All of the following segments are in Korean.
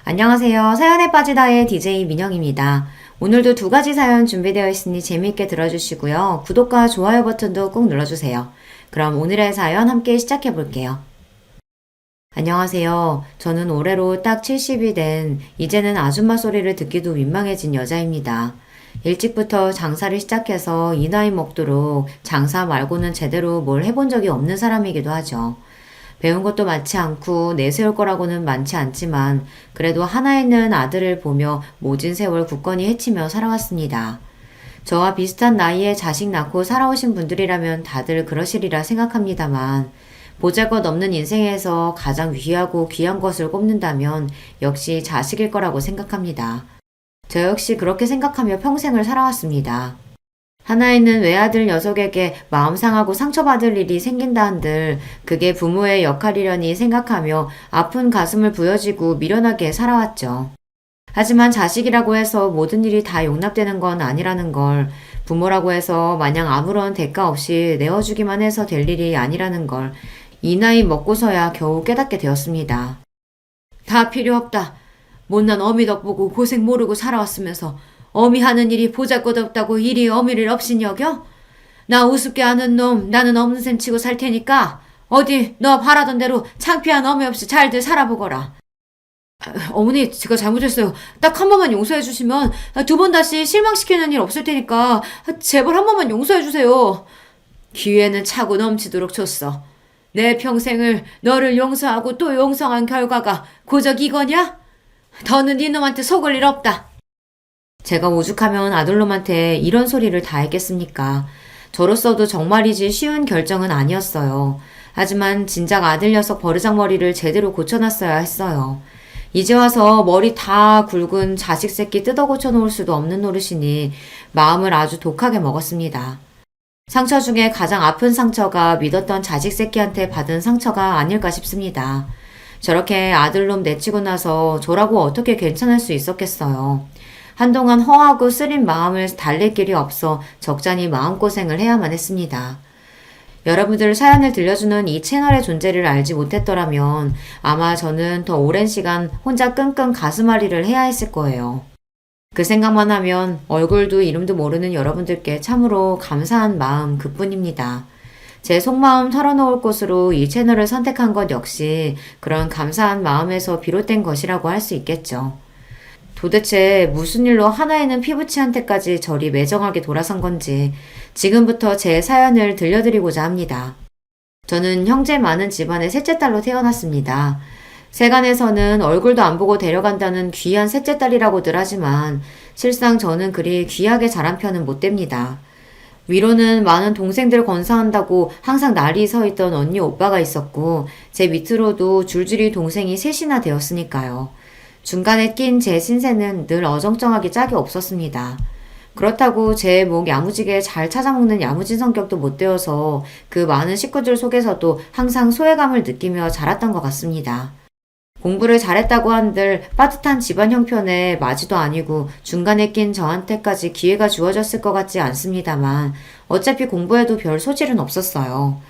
안녕하세요. 사연에 빠지다의 DJ 민영입니다. 오늘도 두 가지 사연 준비되어 있으니 재미있게 들어주시고요. 구독과 좋아요 버튼도 꼭 눌러주세요. 그럼 오늘의 사연 함께 시작해 볼게요. 안녕하세요. 저는 올해로 딱 70이 된 이제는 아줌마 소리를 듣기도 민망해진 여자입니다. 일찍부터 장사를 시작해서 이 나이 먹도록 장사 말고는 제대로 뭘 해본 적이 없는 사람이기도 하죠. 배운 것도 많지 않고 내세울 거라고는 많지 않지만 그래도 하나 있는 아들을 보며 모진 세월 굳건히 헤치며 살아왔습니다. 저와 비슷한 나이에 자식 낳고 살아오신 분들이라면 다들 그러시리라 생각합니다만 보잘것없는 인생에서 가장 귀하고 귀한 것을 꼽는다면 역시 자식일 거라고 생각합니다. 저 역시 그렇게 생각하며 평생을 살아왔습니다. 하나 있는 외아들 녀석에게 마음 상하고 상처받을 일이 생긴다 한들 그게 부모의 역할이려니 생각하며 아픈 가슴을 부여지고 미련하게 살아왔죠. 하지만 자식이라고 해서 모든 일이 다 용납되는 건 아니라는 걸, 부모라고 해서 마냥 아무런 대가 없이 내어주기만 해서 될 일이 아니라는 걸 이 나이 먹고서야 겨우 깨닫게 되었습니다. 다 필요 없다. 못난 어미 덕보고 고생 모르고 살아왔으면서 어미 하는 일이 보잘것없다고 이리 어미를 없인 여겨? 나 우습게 아는 놈 나는 없는 셈 치고 살 테니까 어디 너 바라던 대로 창피한 어미 없이 잘들 살아보거라. 어머니 제가 잘못했어요. 딱 한 번만 용서해 주시면 두 번 다시 실망시키는 일 없을 테니까 제발 한 번만 용서해 주세요. 기회는 차고 넘치도록 줬어. 내 평생을 너를 용서하고 또 용서한 결과가 고작 이거냐? 더는 네 놈한테 속을 일 없다. 제가 오죽하면 아들놈한테 이런 소리를 다 했겠습니까? 저로서도 정말이지 쉬운 결정은 아니었어요. 하지만 진작 아들 녀석 버르장머리를 제대로 고쳐놨어야 했어요. 이제 와서 머리 다 굵은 자식 새끼 뜯어 고쳐놓을 수도 없는 노릇이니 마음을 아주 독하게 먹었습니다. 상처 중에 가장 아픈 상처가 믿었던 자식 새끼한테 받은 상처가 아닐까 싶습니다. 저렇게 아들놈 내치고 나서 저라고 어떻게 괜찮을 수 있었겠어요. 한동안 허하고 쓰린 마음을 달랠 길이 없어 적잖이 마음고생을 해야만 했습니다. 여러분들 사연을 들려주는 이 채널의 존재를 알지 못했더라면 아마 저는 더 오랜 시간 혼자 끙끙 가슴앓이를 해야 했을 거예요. 그 생각만 하면 얼굴도 이름도 모르는 여러분들께 참으로 감사한 마음 그뿐입니다. 제 속마음 털어놓을 곳으로 이 채널을 선택한 것 역시 그런 감사한 마음에서 비롯된 것이라고 할 수 있겠죠. 도대체 무슨 일로 하나이는 피부치한테까지 저리 매정하게 돌아선 건지 지금부터 제 사연을 들려드리고자 합니다. 저는 형제 많은 집안의 셋째 딸로 태어났습니다. 세간에서는 얼굴도 안 보고 데려간다는 귀한 셋째 딸이라고들 하지만 실상 저는 그리 귀하게 자란 편은 못 됩니다. 위로는 많은 동생들 건사한다고 항상 날이 서 있던 언니 오빠가 있었고 제 밑으로도 줄줄이 동생이 셋이나 되었으니까요. 중간에 낀 제 신세는 늘 어정쩡하게 짝이 없었습니다. 그렇다고 제 목 야무지게 잘 찾아먹는 야무진 성격도 못 되어서 그 많은 식구들 속에서도 항상 소외감을 느끼며 자랐던 것 같습니다. 공부를 잘했다고 한들 빠듯한 집안 형편에 맞이도 아니고 중간에 낀 저한테까지 기회가 주어졌을 것 같지 않습니다만 어차피 공부에도 별 소질은 없었어요.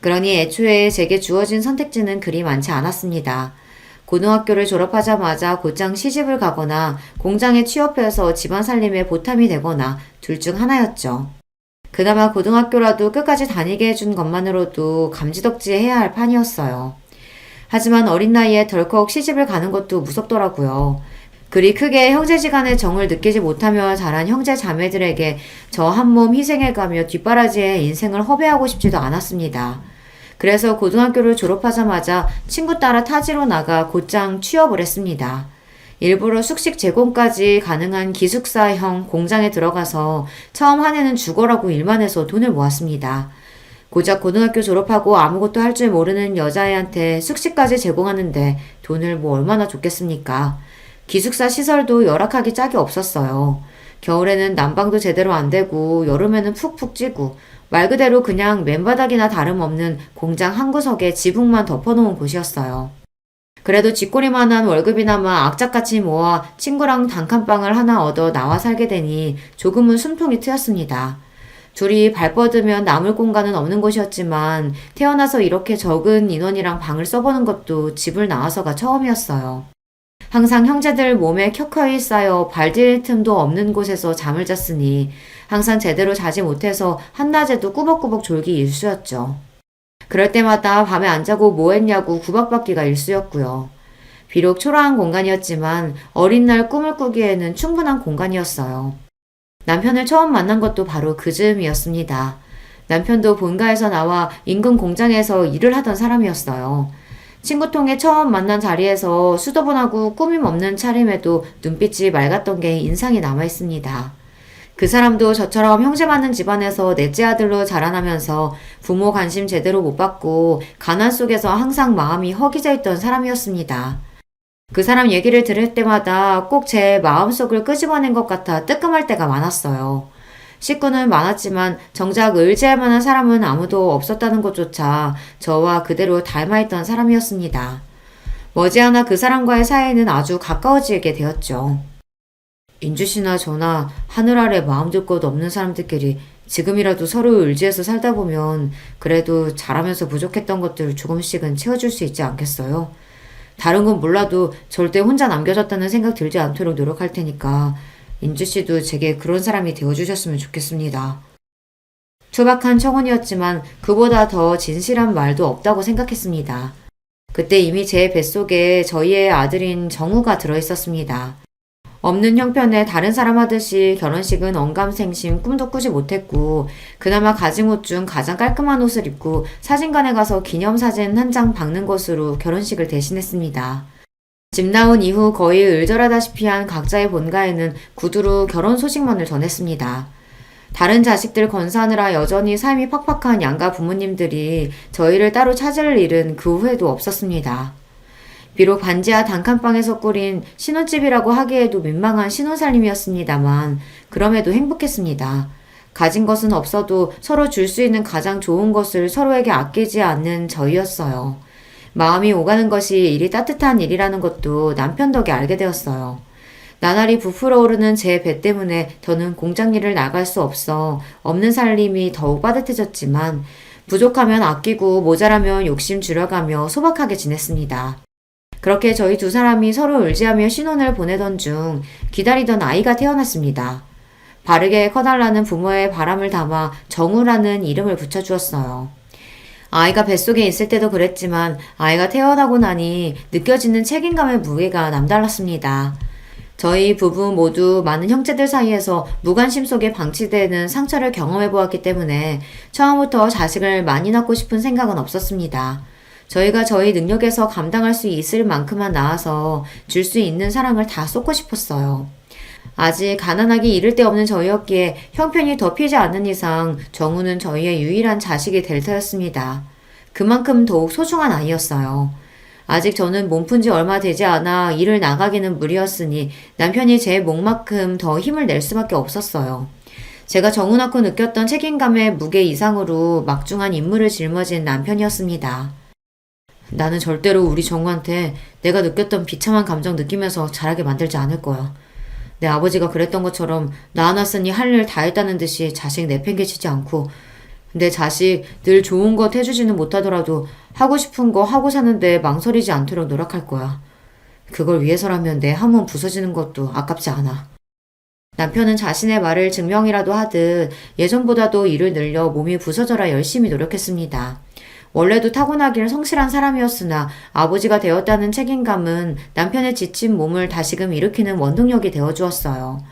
그러니 애초에 제게 주어진 선택지는 그리 많지 않았습니다. 고등학교를 졸업하자마자 곧장 시집을 가거나 공장에 취업해서 집안 살림에 보탬이 되거나 둘 중 하나였죠. 그나마 고등학교라도 끝까지 다니게 해준 것만으로도 감지덕지해야 할 판이었어요. 하지만 어린 나이에 덜컥 시집을 가는 것도 무섭더라고요. 그리 크게 형제지간의 정을 느끼지 못하며 자란 형제 자매들에게 저 한 몸 희생해가며 뒷바라지에 인생을 허배하고 싶지도 않았습니다. 그래서 고등학교를 졸업하자마자 친구 따라 타지로 나가 곧장 취업을 했습니다. 일부러 숙식 제공까지 가능한 기숙사형 공장에 들어가서 처음 한 해는 죽어라고 일만 해서 돈을 모았습니다. 고작 고등학교 졸업하고 아무것도 할 줄 모르는 여자애한테 숙식까지 제공하는데 돈을 뭐 얼마나 줬겠습니까? 기숙사 시설도 열악하기 짝이 없었어요. 겨울에는 난방도 제대로 안 되고 여름에는 푹푹 찌고 말 그대로 그냥 맨바닥이나 다름없는 공장 한 구석에 지붕만 덮어놓은 곳이었어요. 그래도 쥐꼬리만한 월급이나마 악착같이 모아 친구랑 단칸방을 하나 얻어 나와 살게 되니 조금은 숨통이 트였습니다. 둘이 발 뻗으면 남을 공간은 없는 곳이었지만 태어나서 이렇게 적은 인원이랑 방을 써보는 것도 집을 나와서가 처음이었어요. 항상 형제들 몸에 켜켜이 쌓여 발디딜 틈도 없는 곳에서 잠을 잤으니 항상 제대로 자지 못해서 한낮에도 꾸벅꾸벅 졸기 일쑤였죠. 그럴 때마다 밤에 안 자고 뭐 했냐고 구박받기가 일쑤였고요. 비록 초라한 공간이었지만 어린 날 꿈을 꾸기에는 충분한 공간이었어요. 남편을 처음 만난 것도 바로 그 즈음이었습니다. 남편도 본가에서 나와 인근 공장에서 일을 하던 사람이었어요. 친구통에 처음 만난 자리에서 수더분하고 꾸밈 없는 차림에도 눈빛이 맑았던 게 인상이 남아있습니다. 그 사람도 저처럼 형제 많은 집안에서 넷째 아들로 자라나면서 부모 관심 제대로 못 받고 가난 속에서 항상 마음이 허기져 있던 사람이었습니다. 그 사람 얘기를 들을 때마다 꼭 제 마음속을 끄집어낸 것 같아 뜨끔할 때가 많았어요. 식구는 많았지만 정작 의지할 만한 사람은 아무도 없었다는 것조차 저와 그대로 닮아있던 사람이었습니다. 머지않아 그 사람과의 사이는 아주 가까워지게 되었죠. 인주 씨나 저나 하늘 아래 마음 둘 것 없는 사람들끼리 지금이라도 서로 의지해서 살다 보면 그래도 잘하면서 부족했던 것들 조금씩은 채워줄 수 있지 않겠어요? 다른 건 몰라도 절대 혼자 남겨졌다는 생각 들지 않도록 노력할 테니까 인주 씨도 제게 그런 사람이 되어주셨으면 좋겠습니다. 투박한 청혼이었지만 그보다 더 진실한 말도 없다고 생각했습니다. 그때 이미 제 뱃속에 저희의 아들인 정우가 들어있었습니다. 없는 형편에 다른 사람 하듯이 결혼식은 언감생심 꿈도 꾸지 못했고 그나마 가진 옷 중 가장 깔끔한 옷을 입고 사진관에 가서 기념사진 한 장 박는 것으로 결혼식을 대신했습니다. 집 나온 이후 거의 을절하다시피 한 각자의 본가에는 구두로 결혼 소식만을 전했습니다. 다른 자식들 건사하느라 여전히 삶이 팍팍한 양가 부모님들이 저희를 따로 찾을 일은 그 후에도 없었습니다. 비록 반지하 단칸방에서 꾸린 신혼집이라고 하기에도 민망한 신혼살림이었습니다만 그럼에도 행복했습니다. 가진 것은 없어도 서로 줄 수 있는 가장 좋은 것을 서로에게 아끼지 않는 저희였어요. 마음이 오가는 것이 일이 따뜻한 일이라는 것도 남편 덕에 알게 되었어요. 나날이 부풀어 오르는 제 배 때문에 더는 공장 일을 나갈 수 없어 없는 살림이 더욱 빠듯해졌지만 부족하면 아끼고 모자라면 욕심 줄여가며 소박하게 지냈습니다. 그렇게 저희 두 사람이 서로 의지하며 신혼을 보내던 중 기다리던 아이가 태어났습니다. 바르게 커달라는 부모의 바람을 담아 정우라는 이름을 붙여주었어요. 아이가 뱃속에 있을 때도 그랬지만 아이가 태어나고 나니 느껴지는 책임감의 무게가 남달랐습니다. 저희 부부 모두 많은 형제들 사이에서 무관심 속에 방치되는 상처를 경험해 보았기 때문에 처음부터 자식을 많이 낳고 싶은 생각은 없었습니다. 저희가 저희 능력에서 감당할 수 있을 만큼만 낳아서 줄 수 있는 사랑을 다 쏟고 싶었어요. 아직 가난하기 이를 데 없는 저희였기에 형편이 덮이지 않는 이상 정우는 저희의 유일한 자식이 될 터였습니다. 그만큼 더욱 소중한 아이였어요. 아직 저는 몸푼 지 얼마 되지 않아 일을 나가기는 무리였으니 남편이 제 몫만큼 더 힘을 낼 수밖에 없었어요. 제가 정우 낳고 느꼈던 책임감의 무게 이상으로 막중한 임무를 짊어진 남편이었습니다. 나는 절대로 우리 정우한테 내가 느꼈던 비참한 감정 느끼면서 자라게 만들지 않을 거야. 내 아버지가 그랬던 것처럼 낳아놨으니 할 일 다 했다는 듯이 자식 내팽개치지 않고 내 자식 늘 좋은 것 해주지는 못하더라도 하고 싶은 거 하고 사는데 망설이지 않도록 노력할 거야. 그걸 위해서라면 내 한 몸 부서지는 것도 아깝지 않아. 남편은 자신의 말을 증명이라도 하듯 예전보다도 일을 늘려 몸이 부서져라 열심히 노력했습니다. 원래도 타고나길 성실한 사람이었으나 아버지가 되었다는 책임감은 남편의 지친 몸을 다시금 일으키는 원동력이 되어주었어요.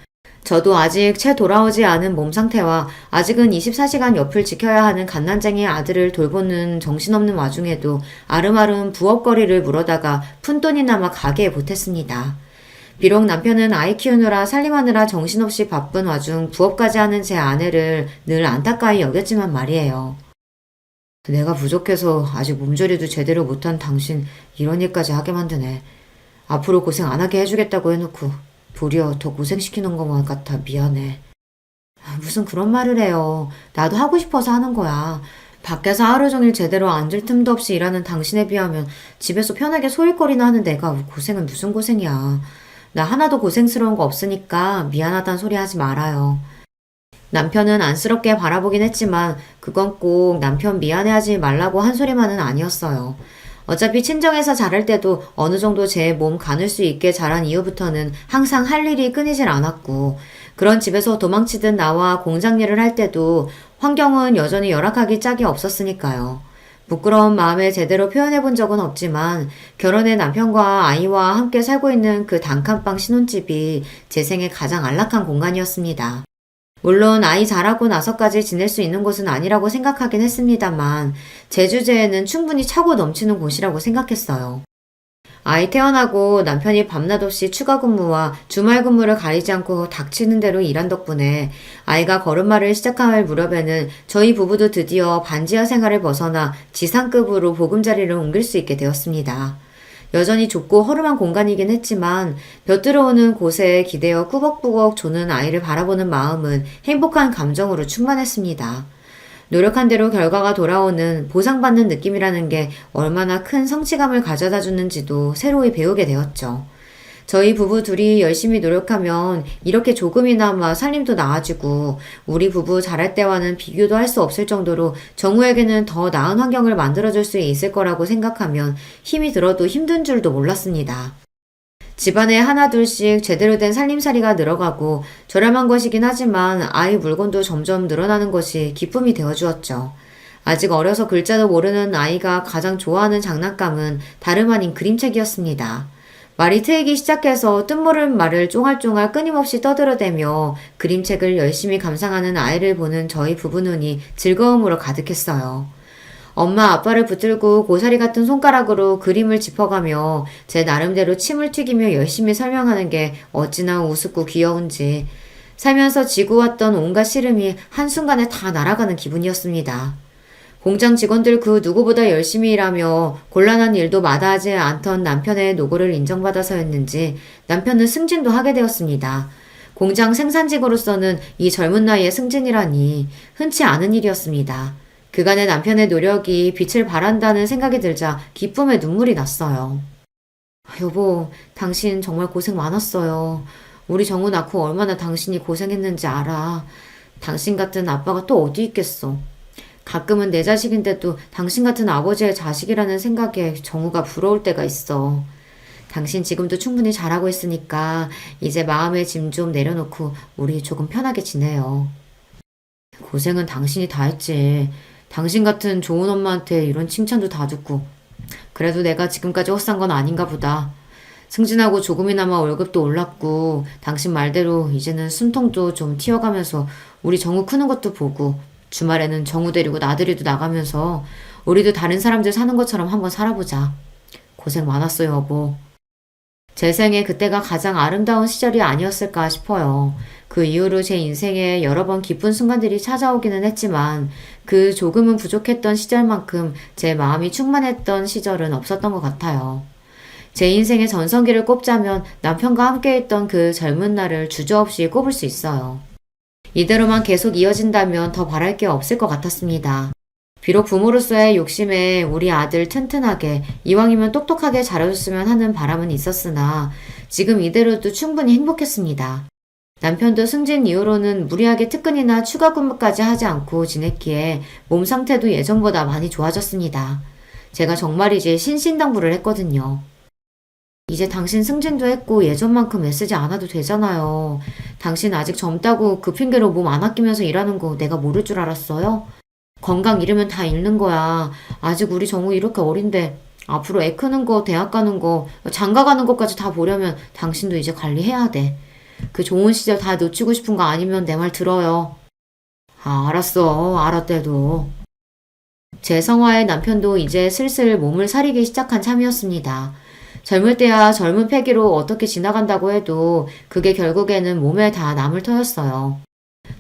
저도 아직 채 돌아오지 않은 몸 상태와 아직은 24시간 옆을 지켜야 하는 갓난쟁이 아들을 돌보는 정신없는 와중에도 아름아름 부업거리를 물어다가 푼돈이나마 가게에 보탰습니다. 비록 남편은 아이 키우느라 살림하느라 정신없이 바쁜 와중 부업까지 하는 제 아내를 늘 안타까이 여겼지만 말이에요. 내가 부족해서 아직 몸조리도 제대로 못한 당신 이런 일까지 하게 만드네. 앞으로 고생 안 하게 해주겠다고 해놓고 도리어 더 고생시키는 것만 같아 미안해. 무슨 그런 말을 해요. 나도 하고 싶어서 하는 거야. 밖에서 하루 종일 제대로 앉을 틈도 없이 일하는 당신에 비하면 집에서 편하게 소일거리나 하는 내가 고생은 무슨 고생이야. 나 하나도 고생스러운 거 없으니까 미안하단 소리 하지 말아요. 남편은 안쓰럽게 바라보긴 했지만 그건 꼭 남편 미안해하지 말라고 한 소리만은 아니었어요. 어차피 친정에서 자랄 때도 어느 정도 제 몸 가눌 수 있게 자란 이후부터는 항상 할 일이 끊이질 않았고, 그런 집에서 도망치듯 나와 공장 일을 할 때도 환경은 여전히 열악하기 짝이 없었으니까요. 부끄러운 마음에 제대로 표현해 본 적은 없지만 결혼해 남편과 아이와 함께 살고 있는 그 단칸방 신혼집이 제 생애 가장 안락한 공간이었습니다. 물론 아이 자라고 나서까지 지낼 수 있는 곳은 아니라고 생각하긴 했습니다만 제 주제에는 충분히 차고 넘치는 곳이라고 생각했어요. 아이 태어나고 남편이 밤낮 없이 추가 근무와 주말 근무를 가리지 않고 닥치는 대로 일한 덕분에 아이가 걸음마를 시작할 무렵에는 저희 부부도 드디어 반지하 생활을 벗어나 지상급으로 보금자리를 옮길 수 있게 되었습니다. 여전히 좁고 허름한 공간이긴 했지만 벼들어오는 곳에 기대어 꾸벅꾸벅 조는 아이를 바라보는 마음은 행복한 감정으로 충만했습니다. 노력한 대로 결과가 돌아오는 보상받는 느낌이라는 게 얼마나 큰 성취감을 가져다 주는지도 새로이 배우게 되었죠. 저희 부부 둘이 열심히 노력하면 이렇게 조금이나마 살림도 나아지고 우리 부부 잘할 때와는 비교도 할 수 없을 정도로 정우에게는 더 나은 환경을 만들어줄 수 있을 거라고 생각하면 힘이 들어도 힘든 줄도 몰랐습니다. 집안에 하나둘씩 제대로 된 살림살이가 늘어가고 저렴한 것이긴 하지만 아이 물건도 점점 늘어나는 것이 기쁨이 되어주었죠. 아직 어려서 글자도 모르는 아이가 가장 좋아하는 장난감은 다름 아닌 그림책이었습니다. 말이 트이기 시작해서 뜻모를 말을 쫑알쫑알 끊임없이 떠들어대며 그림책을 열심히 감상하는 아이를 보는 저희 부부 눈이 즐거움으로 가득했어요. 엄마 아빠를 붙들고 고사리 같은 손가락으로 그림을 짚어가며 제 나름대로 침을 튀기며 열심히 설명하는 게 어찌나 우습고 귀여운지 살면서 지고 왔던 온갖 시름이 한순간에 다 날아가는 기분이었습니다. 공장 직원들 그 누구보다 열심히 일하며 곤란한 일도 마다하지 않던 남편의 노고를 인정받아서였는지 남편은 승진도 하게 되었습니다. 공장 생산직으로서는 이 젊은 나이에 승진이라니 흔치 않은 일이었습니다. 그간의 남편의 노력이 빛을 발한다는 생각이 들자 기쁨에 눈물이 났어요. 여보, 당신 정말 고생 많았어요. 우리 정우 낳고 얼마나 당신이 고생했는지 알아. 당신 같은 아빠가 또 어디 있겠어. 가끔은 내 자식인데도 당신 같은 아버지의 자식이라는 생각에 정우가 부러울 때가 있어. 당신 지금도 충분히 잘하고 있으니까 이제 마음의 짐 좀 내려놓고 우리 조금 편하게 지내요. 고생은 당신이 다 했지. 당신 같은 좋은 엄마한테 이런 칭찬도 다 듣고. 그래도 내가 지금까지 헛산 건 아닌가 보다. 승진하고 조금이나마 월급도 올랐고 당신 말대로 이제는 숨통도 좀 튀어가면서 우리 정우 크는 것도 보고 주말에는 정우 데리고 나들이도 나가면서 우리도 다른 사람들 사는 것처럼 한번 살아보자. 고생 많았어요, 여보. 제 생에 그때가 가장 아름다운 시절이 아니었을까 싶어요. 그 이후로 제 인생에 여러 번 기쁜 순간들이 찾아오기는 했지만 그 조금은 부족했던 시절만큼 제 마음이 충만했던 시절은 없었던 것 같아요. 제 인생의 전성기를 꼽자면 남편과 함께했던 그 젊은 날을 주저없이 꼽을 수 있어요. 이대로만 계속 이어진다면 더 바랄 게 없을 것 같았습니다. 비록 부모로서의 욕심에 우리 아들 튼튼하게 이왕이면 똑똑하게 자라줬으면 하는 바람은 있었으나 지금 이대로도 충분히 행복했습니다. 남편도 승진 이후로는 무리하게 특근이나 추가 근무까지 하지 않고 지냈기에 몸 상태도 예전보다 많이 좋아졌습니다. 제가 정말이지 신신당부를 했거든요. 이제 당신 승진도 했고 예전만큼 애쓰지 않아도 되잖아요. 당신 아직 젊다고 그 핑계로 몸 안 아끼면서 일하는 거 내가 모를 줄 알았어요? 건강 잃으면 다 잃는 거야. 아직 우리 정우 이렇게 어린데 앞으로 애 크는 거, 대학 가는 거, 장가 가는 것까지 다 보려면 당신도 이제 관리해야 돼. 그 좋은 시절 다 놓치고 싶은 거 아니면 내 말 들어요. 아, 알았어. 알았대도. 제 성화의 남편도 이제 슬슬 몸을 사리기 시작한 참이었습니다. 젊을 때야 젊은 패기로 어떻게 지나간다고 해도 그게 결국에는 몸에 다 남을 터였어요.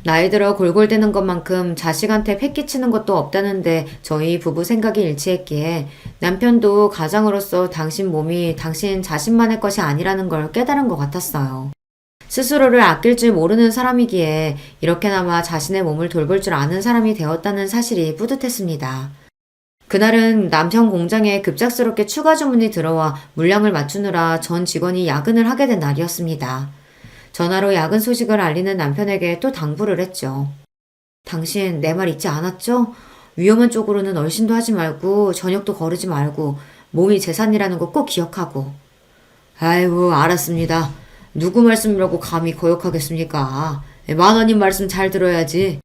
나이 들어 골골대는 것만큼 자식한테 패 끼치는 것도 없다는데 저희 부부 생각이 일치했기에 남편도 가장으로서 당신 몸이 당신 자신만의 것이 아니라는 걸 깨달은 것 같았어요. 스스로를 아낄 줄 모르는 사람이기에 이렇게나마 자신의 몸을 돌볼 줄 아는 사람이 되었다는 사실이 뿌듯했습니다. 그날은 남편 공장에 급작스럽게 추가 주문이 들어와 물량을 맞추느라 전 직원이 야근을 하게 된 날이었습니다. 전화로 야근 소식을 알리는 남편에게 또 당부를 했죠. 당신 내 말 잊지 않았죠? 위험한 쪽으로는 얼씬도 하지 말고 저녁도 거르지 말고 몸이 재산이라는 거 꼭 기억하고. 아이고, 알았습니다. 누구 말씀이라고 감히 거역하겠습니까? 10,000원님 말씀 잘 들어야지.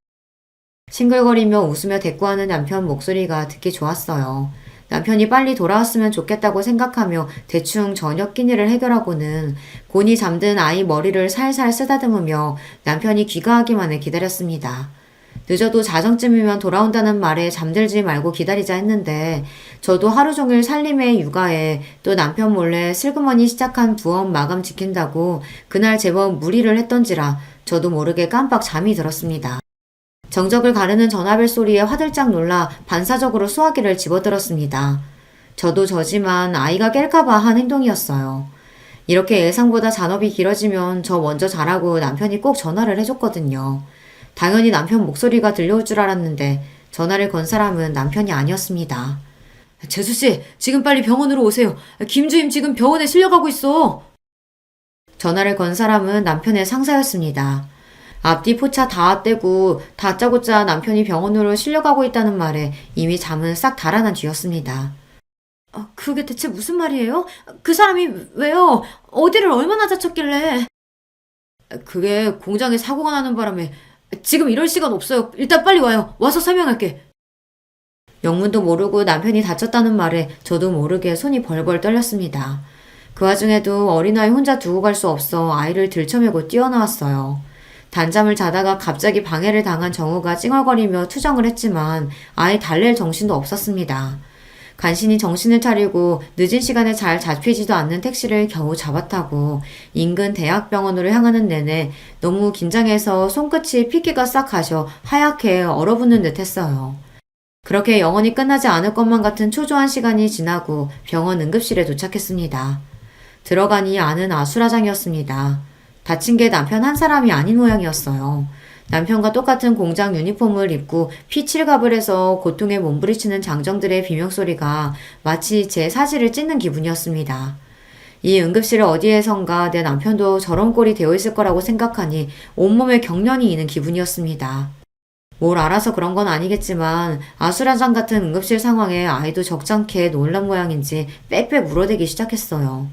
싱글거리며 웃으며 대꾸하는 남편 목소리가 듣기 좋았어요. 남편이 빨리 돌아왔으면 좋겠다고 생각하며 대충 저녁 끼니를 해결하고는 곤히 잠든 아이 머리를 살살 쓰다듬으며 남편이 귀가하기만을 기다렸습니다. 늦어도 자정쯤이면 돌아온다는 말에 잠들지 말고 기다리자 했는데 저도 하루 종일 살림에 육아에 또 남편 몰래 슬그머니 시작한 부업 마감 지킨다고 그날 제법 무리를 했던지라 저도 모르게 깜빡 잠이 들었습니다. 정적을 가르는 전화벨 소리에 화들짝 놀라 반사적으로 수화기를 집어들었습니다. 저도 저지만 아이가 깰까봐 한 행동이었어요. 이렇게 예상보다 잔업이 길어지면 저 먼저 자라고 남편이 꼭 전화를 해줬거든요. 당연히 남편 목소리가 들려올 줄 알았는데 전화를 건 사람은 남편이 아니었습니다. 재수씨, 지금 빨리 병원으로 오세요. 김주임 지금 병원에 실려가고 있어. 전화를 건 사람은 남편의 상사였습니다. 앞뒤 포차 다 떼고 다짜고짜 남편이 병원으로 실려가고 있다는 말에 이미 잠은 싹 달아난 뒤였습니다. 그게 대체 무슨 말이에요? 그 사람이 왜요? 어디를 얼마나 다쳤길래? 그게 공장에 사고가 나는 바람에 지금 이럴 시간 없어요. 일단 빨리 와요. 와서 설명할게. 영문도 모르고 남편이 다쳤다는 말에 저도 모르게 손이 벌벌 떨렸습니다. 그 와중에도 어린아이 혼자 두고 갈 수 없어 아이를 들쳐매고 뛰어나왔어요. 단잠을 자다가 갑자기 방해를 당한 정우가 찡얼거리며 투정을 했지만 아예 달랠 정신도 없었습니다. 간신히 정신을 차리고 늦은 시간에 잘 잡히지도 않는 택시를 겨우 잡아타고 인근 대학병원으로 향하는 내내 너무 긴장해서 손끝이 핏기가 싹 가셔 하얗게 얼어붙는 듯 했어요. 그렇게 영원히 끝나지 않을 것만 같은 초조한 시간이 지나고 병원 응급실에 도착했습니다. 들어가니 안은 아수라장이었습니다. 다친 게 남편 한 사람이 아닌 모양이었어요. 남편과 똑같은 공장 유니폼을 입고 피칠갑을 해서 고통에 몸부리치는 장정들의 비명소리가 마치 제 사지를 찢는 기분이었습니다. 이 응급실 어디에선가 내 남편도 저런 꼴이 되어 있을 거라고 생각하니 온몸에 경련이 이는 기분이었습니다. 뭘 알아서 그런 건 아니겠지만 아수라장 같은 응급실 상황에 아이도 적잖게 놀란 모양인지 빽빽 울어대기 시작했어요.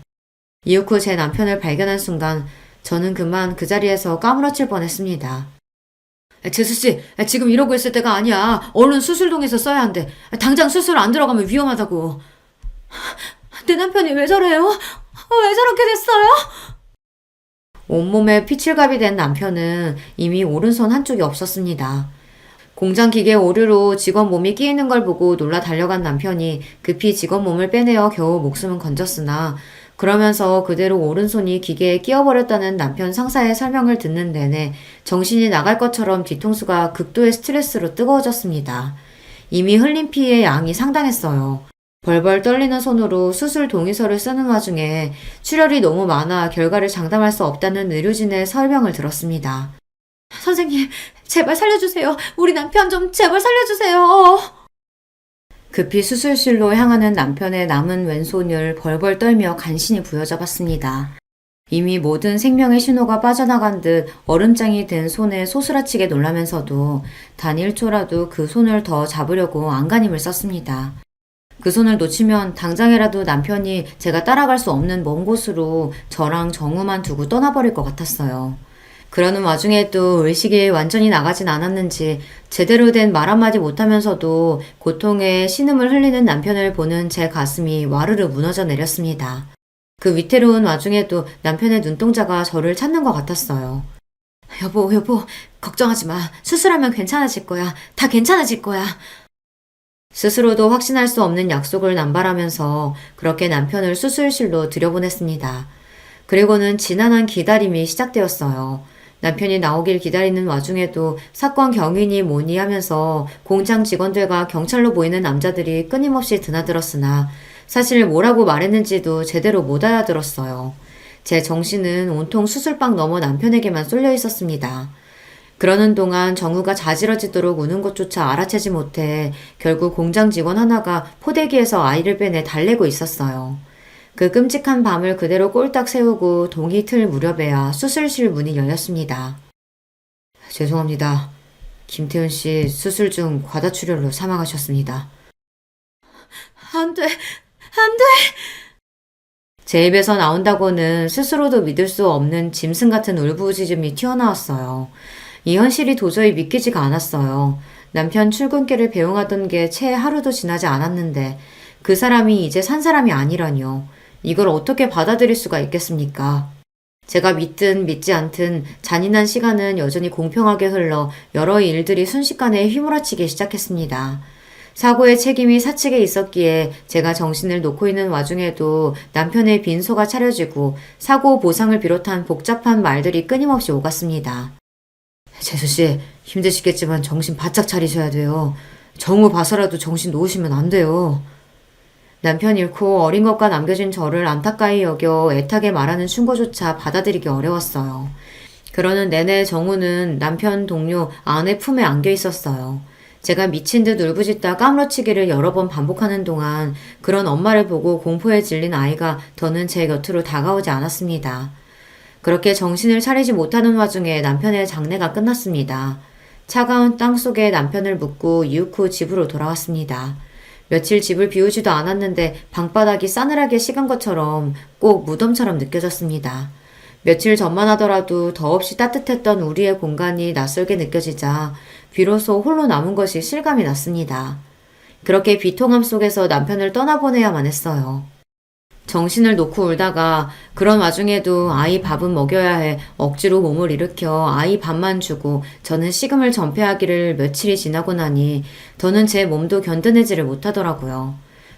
이윽 후 제 남편을 발견한 순간 저는 그만 그 자리에서 까무러칠 뻔했습니다. 재수씨, 지금 이러고 있을 때가 아니야. 얼른 수술동에서 써야 한대. 당장 수술 안 들어가면 위험하다고. 내 남편이 왜 저래요? 왜 저렇게 됐어요? 온몸에 피칠갑이 된 남편은 이미 오른손 한쪽이 없었습니다. 공장 기계 오류로 직원 몸이 끼이는 걸 보고 놀라 달려간 남편이 급히 직원 몸을 빼내어 겨우 목숨은 건졌으나 그러면서 그대로 오른손이 기계에 끼어버렸다는 남편 상사의 설명을 듣는 내내 정신이 나갈 것처럼 뒤통수가 극도의 스트레스로 뜨거워졌습니다. 이미 흘린 피의 양이 상당했어요. 벌벌 떨리는 손으로 수술 동의서를 쓰는 와중에 출혈이 너무 많아 결과를 장담할 수 없다는 의료진의 설명을 들었습니다. 선생님, 제발 살려주세요. 우리 남편 좀 제발 살려주세요. 급히 수술실로 향하는 남편의 남은 왼손을 벌벌 떨며 간신히 부여잡았습니다. 이미 모든 생명의 신호가 빠져나간 듯 얼음장이 된 손에 소스라치게 놀라면서도 단 1초라도 그 손을 더 잡으려고 안간힘을 썼습니다. 그 손을 놓치면 당장이라도 남편이 제가 따라갈 수 없는 먼 곳으로 저랑 정우만 두고 떠나버릴 것 같았어요. 그러는 와중에도 의식이 완전히 나가진 않았는지 제대로 된 말 한마디 못하면서도 고통에 신음을 흘리는 남편을 보는 제 가슴이 와르르 무너져 내렸습니다. 그 위태로운 와중에도 남편의 눈동자가 저를 찾는 것 같았어요. 여보, 걱정하지 마. 수술하면 괜찮아질 거야. 다 괜찮아질 거야. 스스로도 확신할 수 없는 약속을 남발하면서 그렇게 남편을 수술실로 들여보냈습니다. 그리고는 지난한 기다림이 시작되었어요. 남편이 나오길 기다리는 와중에도 사건 경위니 뭐니 하면서 공장 직원들과 경찰로 보이는 남자들이 끊임없이 드나들었으나 사실 뭐라고 말했는지도 제대로 못 알아들었어요. 제 정신은 온통 수술방 너머 남편에게만 쏠려 있었습니다. 그러는 동안 정우가 자지러지도록 우는 것조차 알아채지 못해 결국 공장 직원 하나가 포대기에서 아이를 빼내 달래고 있었어요. 그 끔찍한 밤을 그대로 꼴딱 세우고 동이 틀 무렵에야 수술실 문이 열렸습니다. 죄송합니다. 김태훈 씨 수술 중 과다출혈로 사망하셨습니다. 안 돼. 안 돼! 제 입에서 나온다고는 스스로도 믿을 수 없는 짐승 같은 울부짖음이 튀어나왔어요. 이 현실이 도저히 믿기지가 않았어요. 남편 출근길을 배웅하던 게 채 하루도 지나지 않았는데 그 사람이 이제 산 사람이 아니라뇨. 이걸 어떻게 받아들일 수가 있겠습니까? 제가 믿든 믿지 않든 잔인한 시간은 여전히 공평하게 흘러 여러 일들이 순식간에 휘몰아치기 시작했습니다. 사고의 책임이 사측에 있었기에 제가 정신을 놓고 있는 와중에도 남편의 빈소가 차려지고 사고 보상을 비롯한 복잡한 말들이 끊임없이 오갔습니다. 재수씨, 힘드시겠지만 정신 바짝 차리셔야 돼요. 정우 봐서라도 정신 놓으시면 안 돼요. 남편 잃고 어린 것과 남겨진 저를 안타까이 여겨 애타게 말하는 충고조차 받아들이기 어려웠어요. 그러는 내내 정우는 남편 동료 아내 품에 안겨 있었어요. 제가 미친 듯 울부짖다 까무러치기를 여러 번 반복하는 동안 그런 엄마를 보고 공포에 질린 아이가 더는 제 곁으로 다가오지 않았습니다. 그렇게 정신을 차리지 못하는 와중에 남편의 장례가 끝났습니다. 차가운 땅 속에 남편을 묻고 이윽 후 집으로 돌아왔습니다. 며칠 집을 비우지도 않았는데 방바닥이 싸늘하게 식은 것처럼 꼭 무덤처럼 느껴졌습니다. 며칠 전만 하더라도 더없이 따뜻했던 우리의 공간이 낯설게 느껴지자 비로소 홀로 남은 것이 실감이 났습니다. 그렇게 비통함 속에서 남편을 떠나보내야만 했어요. 정신을 놓고 울다가 그런 와중에도 아이 밥은 먹여야 해 억지로 몸을 일으켜 아이 밥만 주고 저는 식음을 전폐하기를 며칠이 지나고 나니 더는 제 몸도 견뎌내지를 못하더라고요.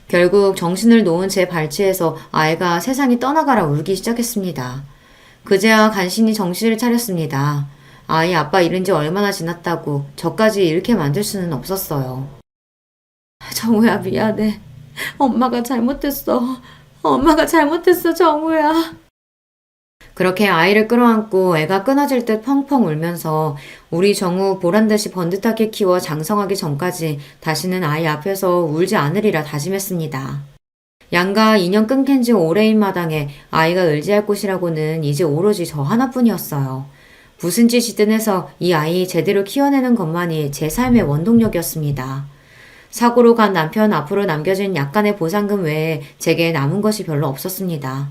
결국 정신을 놓은 제 발치에서 아이가 세상이 떠나가라 울기 시작했습니다. 그제야 간신히 정신을 차렸습니다. 아이 아빠 잃은 지 얼마나 지났다고 저까지 잃게 만들 수는 없었어요. 정우야 미안해. 엄마가 잘못했어. 엄마가 잘못했어, 정우야. 그렇게 아이를 끌어안고 애가 끊어질 듯 펑펑 울면서 우리 정우 보란듯이 번듯하게 키워 장성하기 전까지 다시는 아이 앞에서 울지 않으리라 다짐했습니다. 양가 인연 끊긴 지 오래인 마당에 아이가 의지할 곳이라고는 이제 오로지 저 하나뿐이었어요. 무슨 짓이든 해서 이 아이 제대로 키워내는 것만이 제 삶의 원동력이었습니다. 사고로 간 남편 앞으로 남겨진 약간의 보상금 외에 제게 남은 것이 별로 없었습니다.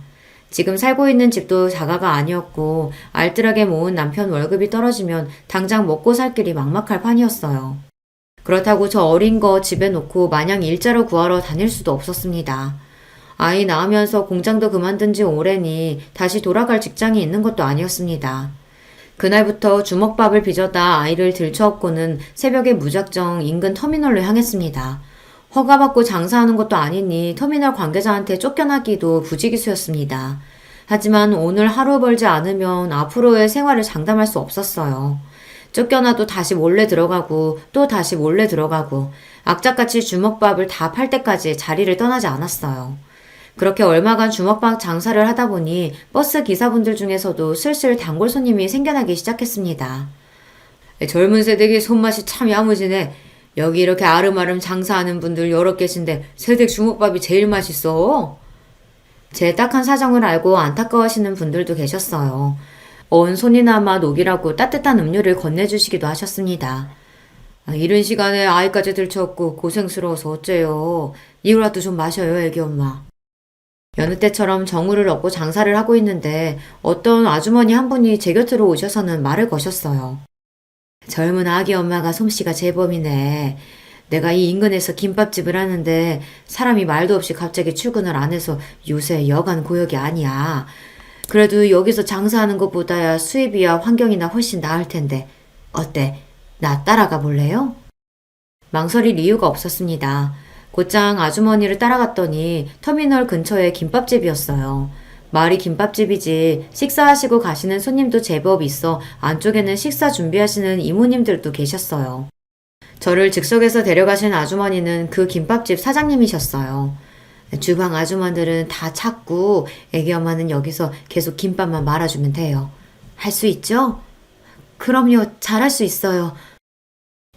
지금 살고 있는 집도 자가가 아니었고 알뜰하게 모은 남편 월급이 떨어지면 당장 먹고 살 길이 막막할 판이었어요. 그렇다고 저 어린 거 집에 놓고 마냥 일자로 구하러 다닐 수도 없었습니다. 아이 낳으면서 공장도 그만둔 지 오래니 다시 돌아갈 직장이 있는 것도 아니었습니다. 그날부터 주먹밥을 빚어다 아이를 들쳐업고는 새벽에 무작정 인근 터미널로 향했습니다. 허가받고 장사하는 것도 아니니 터미널 관계자한테 쫓겨나기도 부지기수였습니다. 하지만 오늘 하루 벌지 않으면 앞으로의 생활을 장담할 수 없었어요. 쫓겨나도 다시 몰래 들어가고 또 다시 몰래 들어가고 악착같이 주먹밥을 다 팔 때까지 자리를 떠나지 않았어요. 그렇게 얼마간 주먹밥 장사를 하다 보니 버스 기사분들 중에서도 슬슬 단골 손님이 생겨나기 시작했습니다. 젊은 세대기 손맛이 참 야무지네. 여기 이렇게 아름아름 장사하는 분들 여러 계신데 세댁 주먹밥이 제일 맛있어. 제 딱한 사정을 알고 안타까워하시는 분들도 계셨어요. 언 손이나마 녹이라고 따뜻한 음료를 건네주시기도 하셨습니다. 이른 시간에 아이까지 들쳐업고 고생스러워서 어째요. 이거라도 좀 마셔요, 애기 엄마. 여느 때처럼 정우를 얻고 장사를 하고 있는데 어떤 아주머니 한 분이 제 곁으로 오셔서는 말을 거셨어요. 젊은 아기 엄마가 솜씨가 제법이네. 내가 이 인근에서 김밥집을 하는데 사람이 말도 없이 갑자기 출근을 안 해서 요새 여간 고역이 아니야. 그래도 여기서 장사하는 것보다야 수입이야 환경이나 훨씬 나을 텐데 어때? 나 따라가 볼래요? 망설일 이유가 없었습니다. 곧장 아주머니를 따라갔더니 터미널 근처에 김밥집이었어요. 말이 김밥집이지 식사하시고 가시는 손님도 제법 있어 안쪽에는 식사 준비하시는 이모님들도 계셨어요. 저를 즉석에서 데려가신 아주머니는 그 김밥집 사장님이셨어요. 주방 아주머니들은 다 찾고 애기 엄마는 여기서 계속 김밥만 말아주면 돼요. 할 수 있죠? 그럼요, 잘할 수 있어요.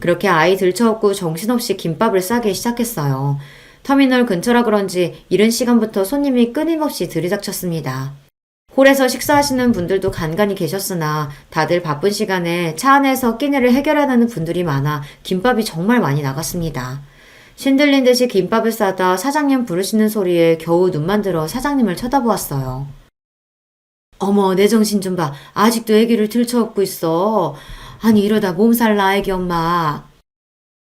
그렇게 아이 들쳐업고 정신없이 김밥을 싸기 시작했어요. 터미널 근처라 그런지 이른 시간부터 손님이 끊임없이 들이닥쳤습니다. 홀에서 식사하시는 분들도 간간히 계셨으나 다들 바쁜 시간에 차 안에서 끼니를 해결하는 분들이 많아 김밥이 정말 많이 나갔습니다. 신들린 듯이 김밥을 싸다 사장님 부르시는 소리에 겨우 눈만 들어 사장님을 쳐다보았어요. 어머, 내 정신 좀 봐. 아직도 애기를 들쳐업고 있어. 아니, 이러다 몸살 나, 애기 엄마.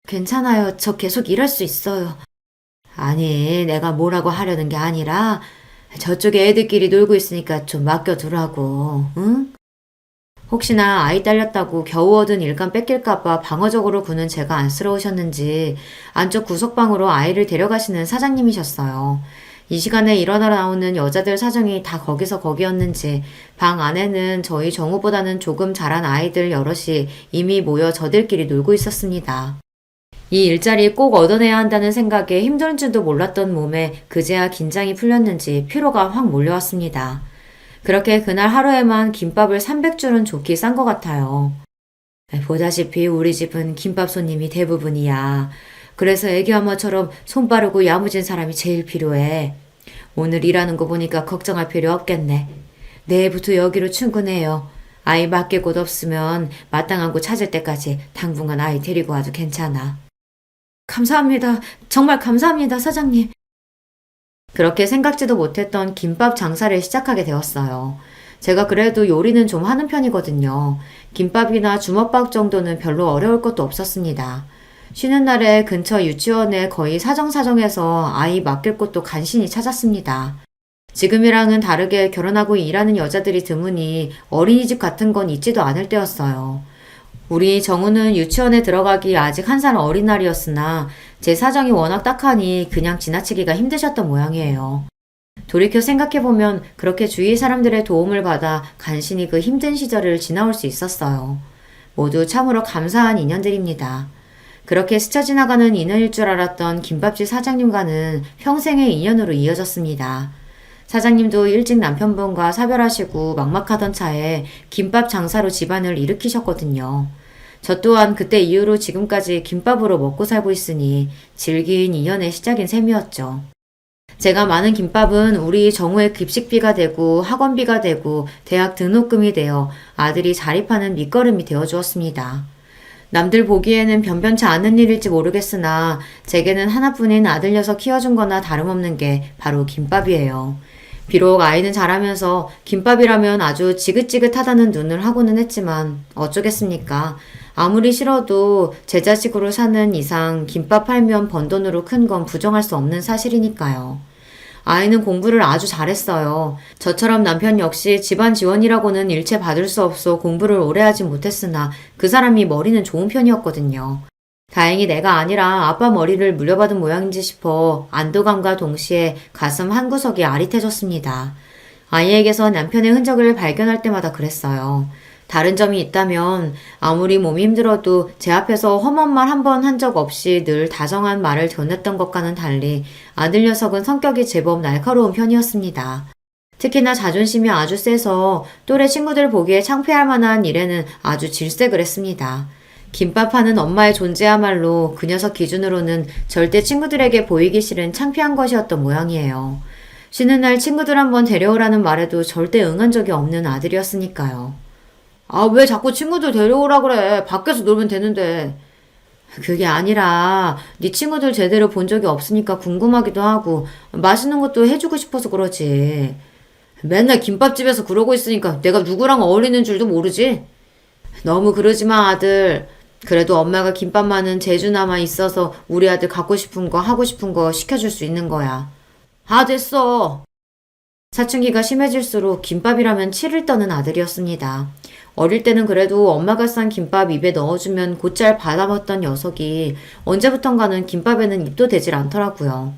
괜찮아요. 저 계속 일할 수 있어요. 아니, 내가 뭐라고 하려는 게 아니라 저쪽에 애들끼리 놀고 있으니까 좀 맡겨두라고, 응? 혹시나 아이 딸렸다고 겨우 얻은 일감 뺏길까봐 방어적으로 구는 제가 안쓰러우셨는지 안쪽 구석방으로 아이를 데려가시는 사장님이셨어요. 이 시간에 일어나 나오는 여자들 사정이 다 거기서 거기였는지 방 안에는 저희 정우보다는 조금 자란 아이들 여럿이 이미 모여 저들끼리 놀고 있었습니다. 이 일자리 꼭 얻어내야 한다는 생각에 힘든 줄도 몰랐던 몸에 그제야 긴장이 풀렸는지 피로가 확 몰려왔습니다. 그렇게 그날 하루에만 김밥을 300줄은 좋게 싼 것 같아요. 보다시피 우리 집은 김밥 손님이 대부분이야. 그래서 애기 엄마처럼 손 빠르고 야무진 사람이 제일 필요해. 오늘 일하는 거 보니까 걱정할 필요 없겠네. 내일부터 여기로 출근해요. 아이 맡길 곳 없으면 마땅한 곳 찾을 때까지 당분간 아이 데리고 와도 괜찮아. 감사합니다. 정말 감사합니다, 사장님. 그렇게 생각지도 못했던 김밥 장사를 시작하게 되었어요. 제가 그래도 요리는 좀 하는 편이거든요. 김밥이나 주먹밥 정도는 별로 어려울 것도 없었습니다. 쉬는 날에 근처 유치원에 거의 사정사정해서 아이 맡길 곳도 간신히 찾았습니다. 지금이랑은 다르게 결혼하고 일하는 여자들이 드무니 어린이집 같은 건 있지도 않을 때였어요. 우리 정우는 유치원에 들어가기 아직 1살 어린 날이었으나 제 사정이 워낙 딱하니 그냥 지나치기가 힘드셨던 모양이에요. 돌이켜 생각해보면 그렇게 주위 사람들의 도움을 받아 간신히 그 힘든 시절을 지나올 수 있었어요. 모두 참으로 감사한 인연들입니다. 그렇게 스쳐 지나가는 인연일 줄 알았던 김밥집 사장님과는 평생의 인연으로 이어졌습니다. 사장님도 일찍 남편분과 사별하시고 막막하던 차에 김밥 장사로 집안을 일으키셨거든요. 저 또한 그때 이후로 지금까지 김밥으로 먹고 살고 있으니 질긴 인연의 시작인 셈이었죠. 제가 많은 김밥은 우리 정우의 급식비가 되고 학원비가 되고 대학 등록금이 되어 아들이 자립하는 밑거름이 되어 주었습니다. 남들 보기에는 변변치 않은 일일지 모르겠으나 제게는 하나뿐인 아들 녀석 키워준 거나 다름없는 게 바로 김밥이에요. 비록 아이는 자라면서 김밥이라면 아주 지긋지긋하다는 눈을 하고는 했지만 어쩌겠습니까? 아무리 싫어도 제 자식으로 사는 이상 김밥 팔면 번 돈으로 큰 건 부정할 수 없는 사실이니까요. 아이는 공부를 아주 잘했어요. 저처럼 남편 역시 집안 지원이라고는 일체 받을 수 없어 공부를 오래 하지 못했으나 그 사람이 머리는 좋은 편이었거든요. 다행히 내가 아니라 아빠 머리를 물려받은 모양인지 싶어 안도감과 동시에 가슴 한구석이 아릿해졌습니다. 아이에게서 남편의 흔적을 발견할 때마다 그랬어요. 다른 점이 있다면 아무리 몸이 힘들어도 제 앞에서 험한 말 한 번 한 적 없이 늘 다정한 말을 전했던 것과는 달리 아들 녀석은 성격이 제법 날카로운 편이었습니다. 특히나 자존심이 아주 세서 또래 친구들 보기에 창피할 만한 일에는 아주 질색을 했습니다. 김밥 하는 엄마의 존재야말로 그 녀석 기준으로는 절대 친구들에게 보이기 싫은 창피한 것이었던 모양이에요. 쉬는 날 친구들 한번 데려오라는 말에도 절대 응한 적이 없는 아들이었으니까요. 아, 왜 자꾸 친구들 데려오라 그래? 밖에서 놀면 되는데. 그게 아니라 네 친구들 제대로 본 적이 없으니까 궁금하기도 하고 맛있는 것도 해주고 싶어서 그러지. 맨날 김밥집에서 그러고 있으니까 내가 누구랑 어울리는 줄도 모르지? 너무 그러지 마, 아들. 그래도 엄마가 김밥만은 재주나마 있어서 우리 아들 갖고 싶은 거 하고 싶은 거 시켜줄 수 있는 거야. 아, 됐어. 사춘기가 심해질수록 김밥이라면 치를 떠는 아들이었습니다. 어릴 때는 그래도 엄마가 싼 김밥 입에 넣어주면 곧잘 받아먹던 녀석이 언제부턴가는 김밥에는 입도 대질 않더라고요.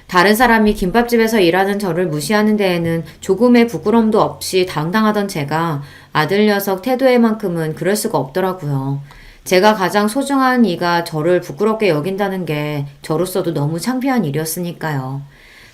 다른 사람이 김밥집에서 일하는 저를 무시하는 데에는 조금의 부끄러움도 없이 당당하던 제가 아들 녀석 태도에만큼은 그럴 수가 없더라고요. 제가 가장 소중한 이가 저를 부끄럽게 여긴다는 게 저로서도 너무 창피한 일이었으니까요.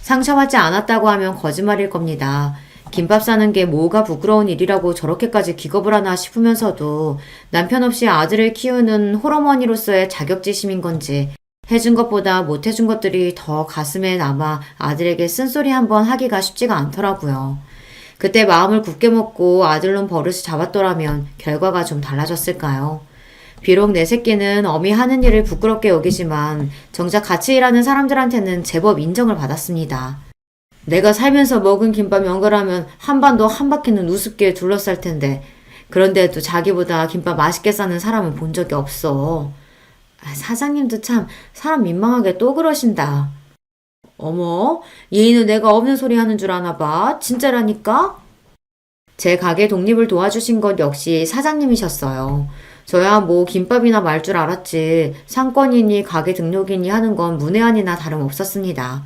상처받지 않았다고 하면 거짓말일 겁니다. 김밥 싸는 게 뭐가 부끄러운 일이라고 저렇게까지 기겁을 하나 싶으면서도 남편 없이 아들을 키우는 홀어머니로서의 자격지심인 건지 해준 것보다 못해준 것들이 더 가슴에 남아 아들에게 쓴소리 한번 하기가 쉽지가 않더라고요. 그때 마음을 굳게 먹고 아들놈 버릇을 잡았더라면 결과가 좀 달라졌을까요? 비록 내 새끼는 어미 하는 일을 부끄럽게 여기지만 정작 같이 일하는 사람들한테는 제법 인정을 받았습니다. 내가 살면서 먹은 김밥 연결하면 한반도 한 바퀴는 우습게 둘러쌀 텐데 그런데도 자기보다 김밥 맛있게 싸는 사람은 본 적이 없어. 사장님도 참 사람 민망하게 또 그러신다. 어머, 얘는 내가 없는 소리 하는 줄 아나 봐. 진짜라니까? 제 가게 독립을 도와주신 것 역시 사장님이셨어요. 저야 뭐 김밥이나 말 줄 알았지 상권이니 가게 등록이니 하는 건 문외한이나 다름없었습니다.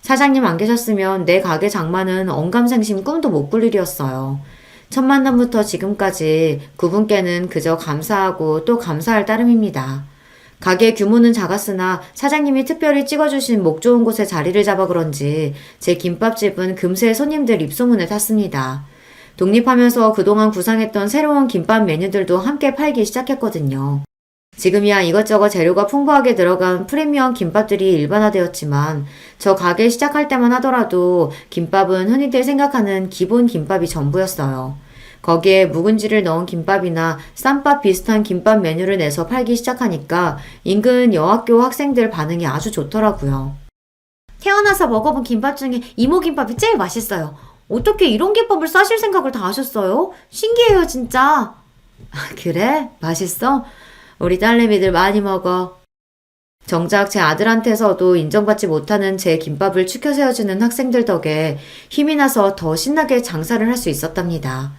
사장님 안 계셨으면 내 가게 장만은 언감생심 꿈도 못 꿀 일이었어요. 첫 만남부터 지금까지 그분께는 그저 감사하고 또 감사할 따름입니다. 가게 규모는 작았으나 사장님이 특별히 찍어주신 목 좋은 곳에 자리를 잡아 그런지 제 김밥집은 금세 손님들 입소문에 탔습니다. 독립하면서 그동안 구상했던 새로운 김밥 메뉴들도 함께 팔기 시작했거든요. 지금이야 이것저것 재료가 풍부하게 들어간 프리미엄 김밥들이 일반화되었지만 저 가게 시작할 때만 하더라도 김밥은 흔히들 생각하는 기본 김밥이 전부였어요. 거기에 묵은지를 넣은 김밥이나 쌈밥 비슷한 김밥 메뉴를 내서 팔기 시작하니까 인근 여학교 학생들 반응이 아주 좋더라고요. 태어나서 먹어본 김밥 중에 이모김밥이 제일 맛있어요. 어떻게 이런 김밥을 싸실 생각을 다 하셨어요? 신기해요, 진짜. 그래? 맛있어? 우리 딸내미들 많이 먹어. 정작 제 아들한테서도 인정받지 못하는 제 김밥을 추켜 세워주는 학생들 덕에 힘이 나서 더 신나게 장사를 할 수 있었답니다.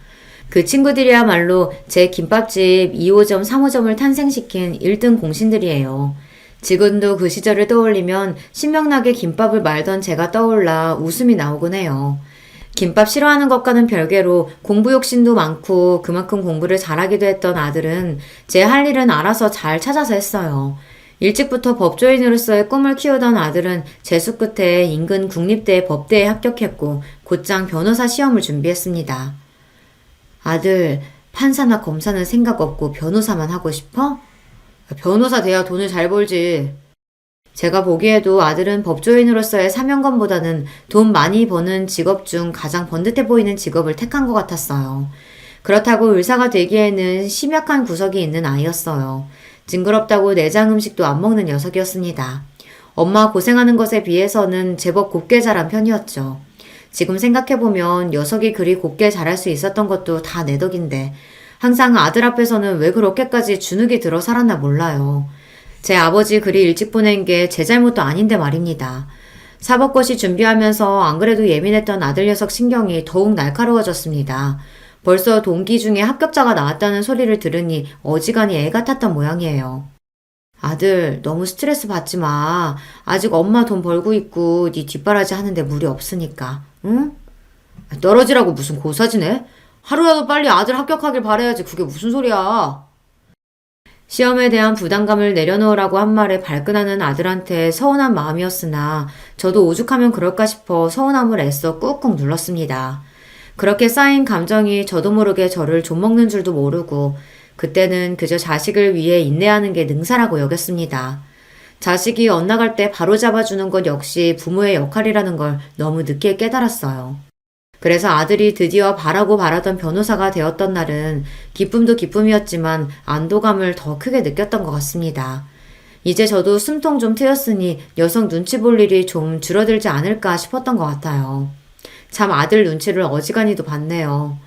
그 친구들이야말로 제 김밥집 2호점, 3호점을 탄생시킨 1등 공신들이에요. 지금도 그 시절을 떠올리면 신명나게 김밥을 말던 제가 떠올라 웃음이 나오곤 해요. 김밥 싫어하는 것과는 별개로 공부 욕심도 많고 그만큼 공부를 잘하기도 했던 아들은 제 할 일은 알아서 잘 찾아서 했어요. 일찍부터 법조인으로서의 꿈을 키우던 아들은 재수 끝에 인근 국립대 법대에 합격했고 곧장 변호사 시험을 준비했습니다. 아들, 판사나 검사는 생각 없고 변호사만 하고 싶어? 변호사 돼야 돈을 잘 벌지. 제가 보기에도 아들은 법조인으로서의 사명감보다는 돈 많이 버는 직업 중 가장 번듯해 보이는 직업을 택한 것 같았어요. 그렇다고 의사가 되기에는 심약한 구석이 있는 아이였어요. 징그럽다고 내장 음식도 안 먹는 녀석이었습니다. 엄마 고생하는 것에 비해서는 제법 곱게 자란 편이었죠. 지금 생각해보면 녀석이 그리 곱게 자랄 수 있었던 것도 다 내 덕인데 항상 아들 앞에서는 왜 그렇게까지 주눅이 들어 살았나 몰라요. 제 아버지 그리 일찍 보낸 게 제 잘못도 아닌데 말입니다. 사법고시 준비하면서 안 그래도 예민했던 아들 녀석 신경이 더욱 날카로워졌습니다. 벌써 동기 중에 합격자가 나왔다는 소리를 들으니 어지간히 애가 탔던 모양이에요. 아들, 너무 스트레스 받지 마. 아직 엄마 돈 벌고 있고 네 뒷바라지 하는데 무리 없으니까. 응? 떨어지라고 무슨 고사지네? 하루라도 빨리 아들 합격하길 바라야지. 그게 무슨 소리야. 시험에 대한 부담감을 내려놓으라고 한 말에 발끈하는 아들한테 서운한 마음이었으나 저도 오죽하면 그럴까 싶어 서운함을 애써 꾹꾹 눌렀습니다. 그렇게 쌓인 감정이 저도 모르게 저를 좀먹는 줄도 모르고 그때는 그저 자식을 위해 인내하는 게 능사라고 여겼습니다. 자식이 엇나갈 때 바로 잡아주는 것 역시 부모의 역할이라는 걸 너무 늦게 깨달았어요. 그래서 아들이 드디어 바라고 바라던 변호사가 되었던 날은 기쁨도 기쁨이었지만 안도감을 더 크게 느꼈던 것 같습니다. 이제 저도 숨통 좀 트였으니 녀석 눈치 볼 일이 좀 줄어들지 않을까 싶었던 것 같아요. 참 아들 눈치를 어지간히도 봤네요.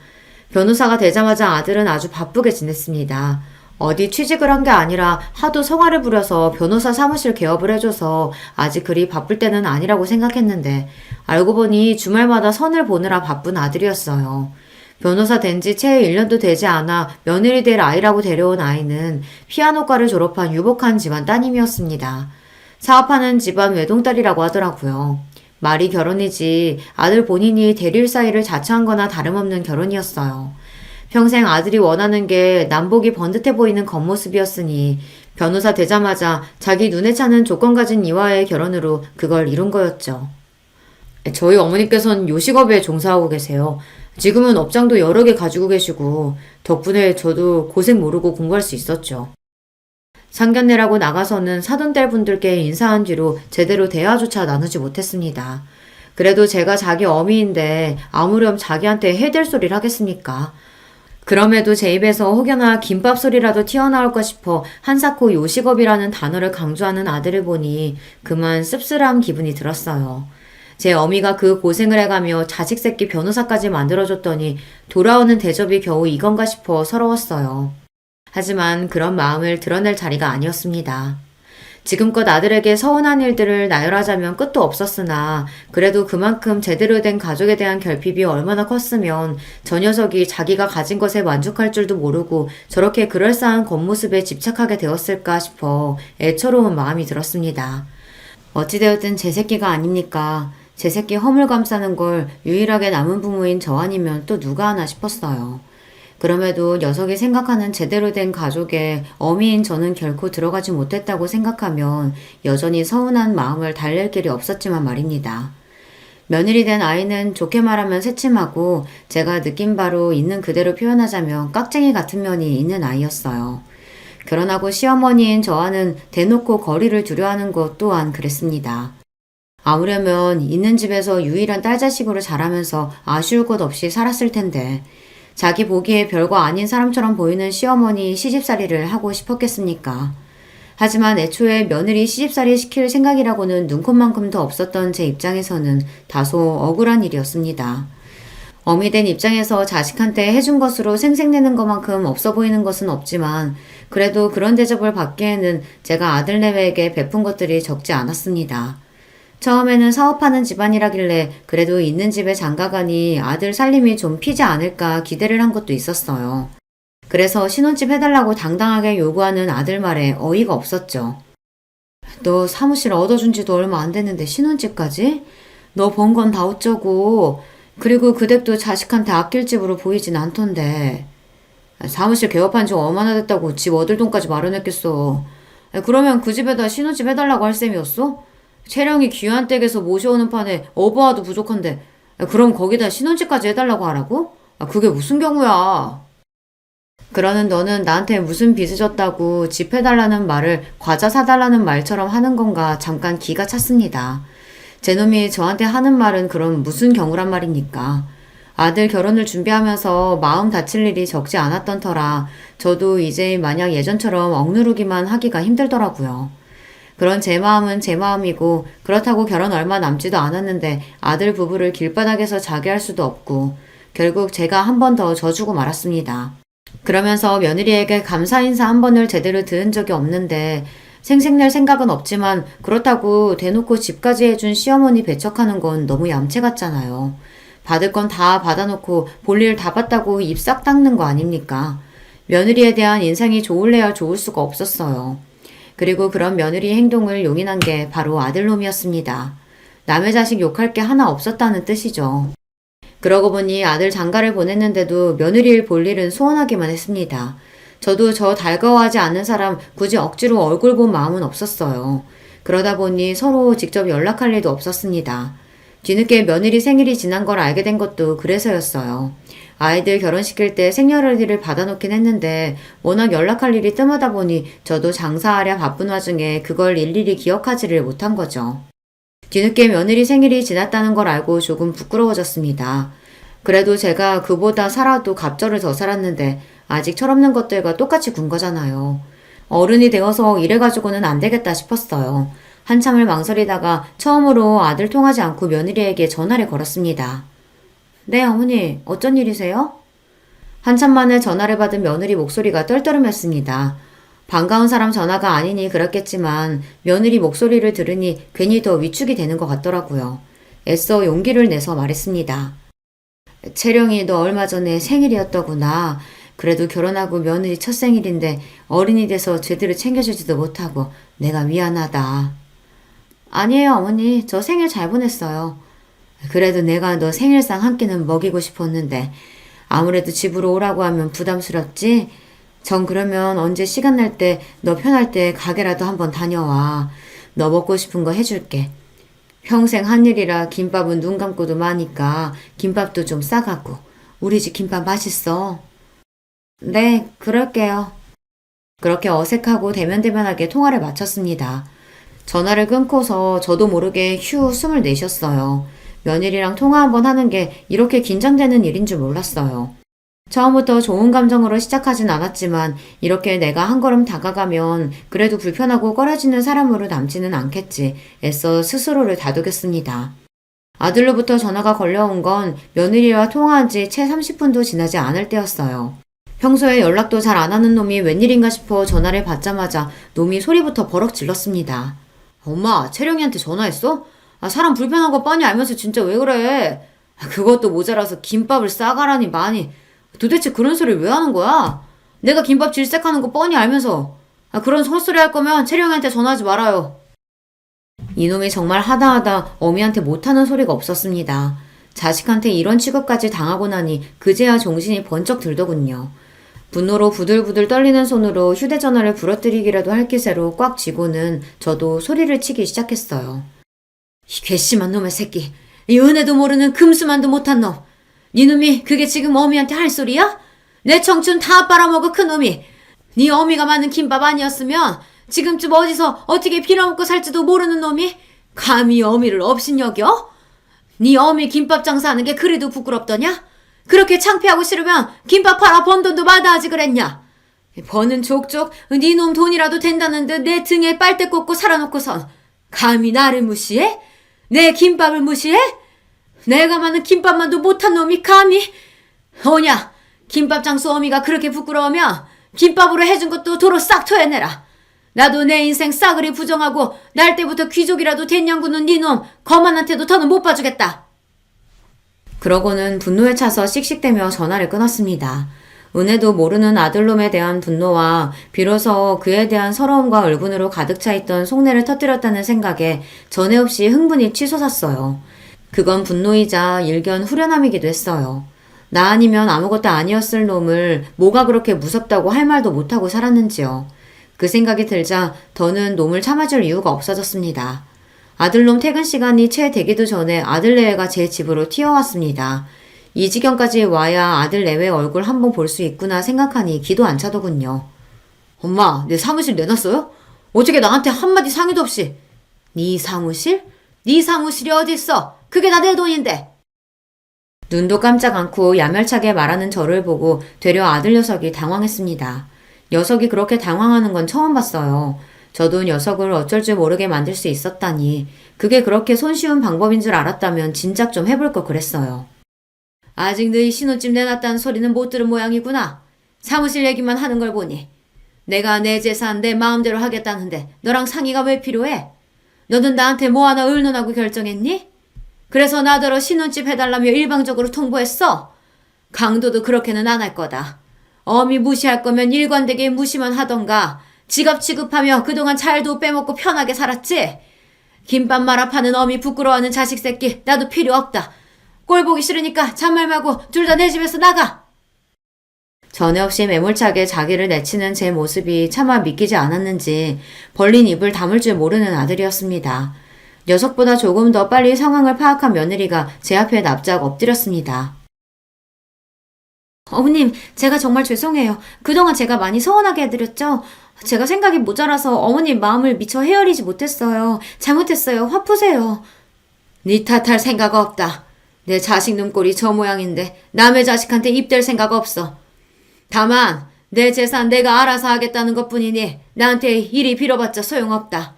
변호사가 되자마자 아들은 아주 바쁘게 지냈습니다. 어디 취직을 한 게 아니라 하도 성화를 부려서 변호사 사무실 개업을 해줘서 아직 그리 바쁠 때는 아니라고 생각했는데 알고 보니 주말마다 선을 보느라 바쁜 아들이었어요. 변호사 된 지 채 1년도 되지 않아 며느리 될 아이라고 데려온 아이는 피아노과를 졸업한 유복한 집안 따님이었습니다. 사업하는 집안 외동딸이라고 하더라고요. 말이 결혼이지 아들 본인이 대릴 사이를 자처한 거나 다름없는 결혼이었어요. 평생 아들이 원하는 게 남복이 번듯해 보이는 겉모습이었으니 변호사 되자마자 자기 눈에 차는 조건 가진 이와의 결혼으로 그걸 이룬 거였죠. 저희 어머니께서는 요식업에 종사하고 계세요. 지금은 업장도 여러 개 가지고 계시고 덕분에 저도 고생 모르고 공부할 수 있었죠. 상견례라고 나가서는 사돈딸 분들께 인사한 뒤로 제대로 대화조차 나누지 못했습니다. 그래도 제가 자기 어미인데 아무렴 자기한테 해댈 소리를 하겠습니까? 그럼에도 제 입에서 혹여나 김밥 소리라도 튀어나올까 싶어 한사코 요식업이라는 단어를 강조하는 아들을 보니 그만 씁쓸한 기분이 들었어요. 제 어미가 그 고생을 해가며 자식 새끼 변호사까지 만들어줬더니 돌아오는 대접이 겨우 이건가 싶어 서러웠어요. 하지만 그런 마음을 드러낼 자리가 아니었습니다. 지금껏 아들에게 서운한 일들을 나열하자면 끝도 없었으나 그래도 그만큼 제대로 된 가족에 대한 결핍이 얼마나 컸으면 저 녀석이 자기가 가진 것에 만족할 줄도 모르고 저렇게 그럴싸한 겉모습에 집착하게 되었을까 싶어 애처로운 마음이 들었습니다. 어찌되었든 제 새끼가 아닙니까? 제 새끼 허물 감싸는 걸 유일하게 남은 부모인 저 아니면 또 누가 하나 싶었어요. 그럼에도 녀석이 생각하는 제대로 된 가족에 어미인 저는 결코 들어가지 못했다고 생각하면 여전히 서운한 마음을 달랠 길이 없었지만 말입니다. 며느리 된 아이는 좋게 말하면 새침하고 제가 느낀 바로 있는 그대로 표현하자면 깍쟁이 같은 면이 있는 아이였어요. 결혼하고 시어머니인 저와는 대놓고 거리를 두려워하는 것 또한 그랬습니다. 아무려면 있는 집에서 유일한 딸 자식으로 자라면서 아쉬울 것 없이 살았을 텐데 자기 보기에 별거 아닌 사람처럼 보이는 시어머니 시집살이를 하고 싶었겠습니까? 하지만 애초에 며느리 시집살이 시킬 생각이라고는 눈꼽만큼도 없었던 제 입장에서는 다소 억울한 일이었습니다. 어미 된 입장에서 자식한테 해준 것으로 생색내는 것만큼 없어 보이는 것은 없지만 그래도 그런 대접을 받기에는 제가 아들내외에게 베푼 것들이 적지 않았습니다. 처음에는 사업하는 집안이라길래 그래도 있는 집에 장가가니 아들 살림이 좀 피지 않을까 기대를 한 것도 있었어요. 그래서 신혼집 해달라고 당당하게 요구하는 아들 말에 어이가 없었죠. 너 사무실 얻어준 지도 얼마 안 됐는데 신혼집까지? 너 번 건 다 어쩌고. 그리고 그 댁도 자식한테 아낄 집으로 보이진 않던데. 사무실 개업한 지 얼마나 됐다고 집 얻을 돈까지 마련했겠어. 그러면 그 집에다 신혼집 해달라고 할 셈이었어? 채령이 귀한 댁에서 모셔오는 판에 어부와도 부족한데 그럼 거기다 신혼집까지 해달라고 하라고? 그게 무슨 경우야. 그러는 너는 나한테 무슨 빚을 졌다고 집 해달라는 말을 과자 사달라는 말처럼 하는 건가 잠깐 기가 찼습니다. 제 놈이 저한테 하는 말은 그럼 무슨 경우란 말입니까? 아들 결혼을 준비하면서 마음 다칠 일이 적지 않았던 터라 저도 이제 마냥 예전처럼 억누르기만 하기가 힘들더라고요. 그런 제 마음은 제 마음이고 그렇다고 결혼 얼마 남지도 않았는데 아들 부부를 길바닥에서 자게 할 수도 없고 결국 제가 한 번 더 져주고 말았습니다. 그러면서 며느리에게 감사 인사 한 번을 제대로 들은 적이 없는데 생색낼 생각은 없지만 그렇다고 대놓고 집까지 해준 시어머니 배척하는 건 너무 얌체 같잖아요. 받을 건 다 받아놓고 볼일 다 봤다고 입 싹 닦는 거 아닙니까? 며느리에 대한 인상이 좋을래야 좋을 수가 없었어요. 그리고 그런 며느리 행동을 용인한 게 바로 아들놈이었습니다. 남의 자식 욕할 게 하나 없었다는 뜻이죠. 그러고 보니 아들 장가를 보냈는데도 며느리를 볼 일은 소원하기만 했습니다. 저도 저 달가워하지 않는 사람 굳이 억지로 얼굴 본 마음은 없었어요. 그러다 보니 서로 직접 연락할 일도 없었습니다. 뒤늦게 며느리 생일이 지난 걸 알게 된 것도 그래서였어요. 아이들 결혼시킬 때 생년월일을 받아놓긴 했는데 워낙 연락할 일이 뜸하다 보니 저도 장사하랴 바쁜 와중에 그걸 일일이 기억하지를 못한 거죠. 뒤늦게 며느리 생일이 지났다는 걸 알고 조금 부끄러워졌습니다. 그래도 제가 그보다 살아도 갑절을 더 살았는데 아직 철없는 것들과 똑같이 군 거잖아요. 어른이 되어서 이래가지고는 안 되겠다 싶었어요. 한참을 망설이다가 처음으로 아들 통하지 않고 며느리에게 전화를 걸었습니다. 네, 어머니, 어쩐 일이세요? 한참 만에 전화를 받은 며느리 목소리가 떨떠름했습니다. 반가운 사람 전화가 아니니 그렇겠지만 며느리 목소리를 들으니 괜히 더 위축이 되는 것 같더라고요. 애써 용기를 내서 말했습니다. 채령이 너 얼마 전에 생일이었더구나. 그래도 결혼하고 며느리 첫 생일인데 어른이 돼서 제대로 챙겨주지도 못하고 내가 미안하다. 아니에요, 어머니. 저 생일 잘 보냈어요. 그래도 내가 너 생일상 한 끼는 먹이고 싶었는데 아무래도 집으로 오라고 하면 부담스럽지? 전 그러면 언제 시간 날 때 너 편할 때 가게라도 한번 다녀와. 너 먹고 싶은 거 해줄게. 평생 한 일이라 김밥은 눈 감고도 마니까 김밥도 좀 싸가고. 우리 집 김밥 맛있어. 네, 그럴게요. 그렇게 어색하고 대면대면하게 통화를 마쳤습니다. 전화를 끊고서 저도 모르게 휴 숨을 내쉬었어요. 며느리랑 통화 한번 하는 게 이렇게 긴장되는 일인 줄 몰랐어요. 처음부터 좋은 감정으로 시작하진 않았지만 이렇게 내가 한 걸음 다가가면 그래도 불편하고 꺼려지는 사람으로 남지는 않겠지 애써 스스로를 다독였습니다. 아들로부터 전화가 걸려온 건 며느리와 통화한 지 채 30분도 지나지 않을 때였어요. 평소에 연락도 잘 안 하는 놈이 웬일인가 싶어 전화를 받자마자 놈이 소리부터 버럭 질렀습니다. 엄마, 채령이한테 전화했어? 사람 불편한 거 뻔히 알면서 진짜 왜 그래? 그것도 모자라서 김밥을 싸가라니 많이. 도대체 그런 소리를 왜 하는 거야? 내가 김밥 질색하는 거 뻔히 알면서. 그런 헛소리 할 거면 채령이한테 전화하지 말아요. 이놈이 정말 하다하다 어미한테 못하는 소리가 없었습니다. 자식한테 이런 취급까지 당하고 나니 그제야 정신이 번쩍 들더군요. 분노로 부들부들 떨리는 손으로 휴대전화를 부러뜨리기라도 할 기세로 꽉 쥐고는 저도 소리를 치기 시작했어요. 이 괘씸한 놈의 새끼. 이 은혜도 모르는 금수만도 못한 놈. 니놈이 그게 지금 어미한테 할 소리야? 내 청춘 다 빨아먹어 큰 놈이. 네 어미가 만든 김밥 아니었으면 지금쯤 어디서 어떻게 빌어먹고 살지도 모르는 놈이 감히 어미를 업신여겨? 네 어미 김밥 장사하는 게 그래도 부끄럽더냐? 그렇게 창피하고 싫으면 김밥 팔아 번 돈도 마다하지 그랬냐? 버는 족족 네 놈 돈이라도 된다는 듯 내 등에 빨대 꽂고 살아놓고선 감히 나를 무시해? 내 김밥을 무시해? 내가 만든 김밥만도 못한 놈이 감히? 오냐, 김밥 장수 어미가 그렇게 부끄러우면 김밥으로 해준 것도 도로 싹 토해내라. 나도 내 인생 싸그리 부정하고 날 때부터 귀족이라도 된 년구는 니놈 거만한테도 더는 못 봐주겠다. 그러고는 분노에 차서 씩씩대며 전화를 끊었습니다. 은혜도 모르는 아들놈에 대한 분노와 비로소 그에 대한 서러움과 울분으로 가득 차 있던 속내를 터뜨렸다는 생각에 전에 없이 흥분이 치솟았어요. 그건 분노이자 일견 후련함이기도 했어요. 나 아니면 아무것도 아니었을 놈을 뭐가 그렇게 무섭다고 할 말도 못하고 살았는지요. 그 생각이 들자 더는 놈을 참아줄 이유가 없어졌습니다. 아들놈 퇴근 시간이 채 되기도 전에 아들 내외가 제 집으로 튀어왔습니다. 이 지경까지 와야 아들 내외 얼굴 한번 볼 수 있구나 생각하니 기도 안 차더군요. 엄마, 내 사무실 내놨어요? 어떻게 나한테 한마디 상의도 없이. 네 사무실? 네 사무실이 어딨어? 그게 다 내 돈인데. 눈도 깜짝 않고 야멸차게 말하는 저를 보고 되려 아들 녀석이 당황했습니다. 녀석이 그렇게 당황하는 건 처음 봤어요. 저도 녀석을 어쩔 줄 모르게 만들 수 있었다니 그게 그렇게 손쉬운 방법인 줄 알았다면 진작 좀 해볼 걸 그랬어요. 아직 너희 신혼집 내놨다는 소리는 못 들은 모양이구나. 사무실 얘기만 하는 걸 보니. 내가 내 재산 내 마음대로 하겠다는데 너랑 상의가 왜 필요해? 너는 나한테 뭐 하나 의논하고 결정했니? 그래서 나더러 신혼집 해달라며 일방적으로 통보했어? 강도도 그렇게는 안 할 거다. 어미 무시할 거면 일관되게 무시만 하던가 지갑 취급하며 그동안 잘도 빼먹고 편하게 살았지? 김밥 말아 파는 어미 부끄러워하는 자식 새끼 나도 필요 없다. 꼴 보기 싫으니까 잔말 말고 둘 다 내 집에서 나가. 전에 없이 매몰차게 자기를 내치는 제 모습이 차마 믿기지 않았는지 벌린 입을 다물 줄 모르는 아들이었습니다. 녀석보다 조금 더 빨리 상황을 파악한 며느리가 제 앞에 납작 엎드렸습니다. 어머님, 제가 정말 죄송해요. 그동안 제가 많이 서운하게 해드렸죠? 제가 생각이 모자라서 어머님 마음을 미처 헤아리지 못했어요. 잘못했어요. 화 푸세요. 네 탓할 생각 없다. 내 자식 눈꼴이 저 모양인데 남의 자식한테 입댈 생각 없어. 다만 내 재산 내가 알아서 하겠다는 것뿐이니 나한테 이리 빌어봤자 소용없다.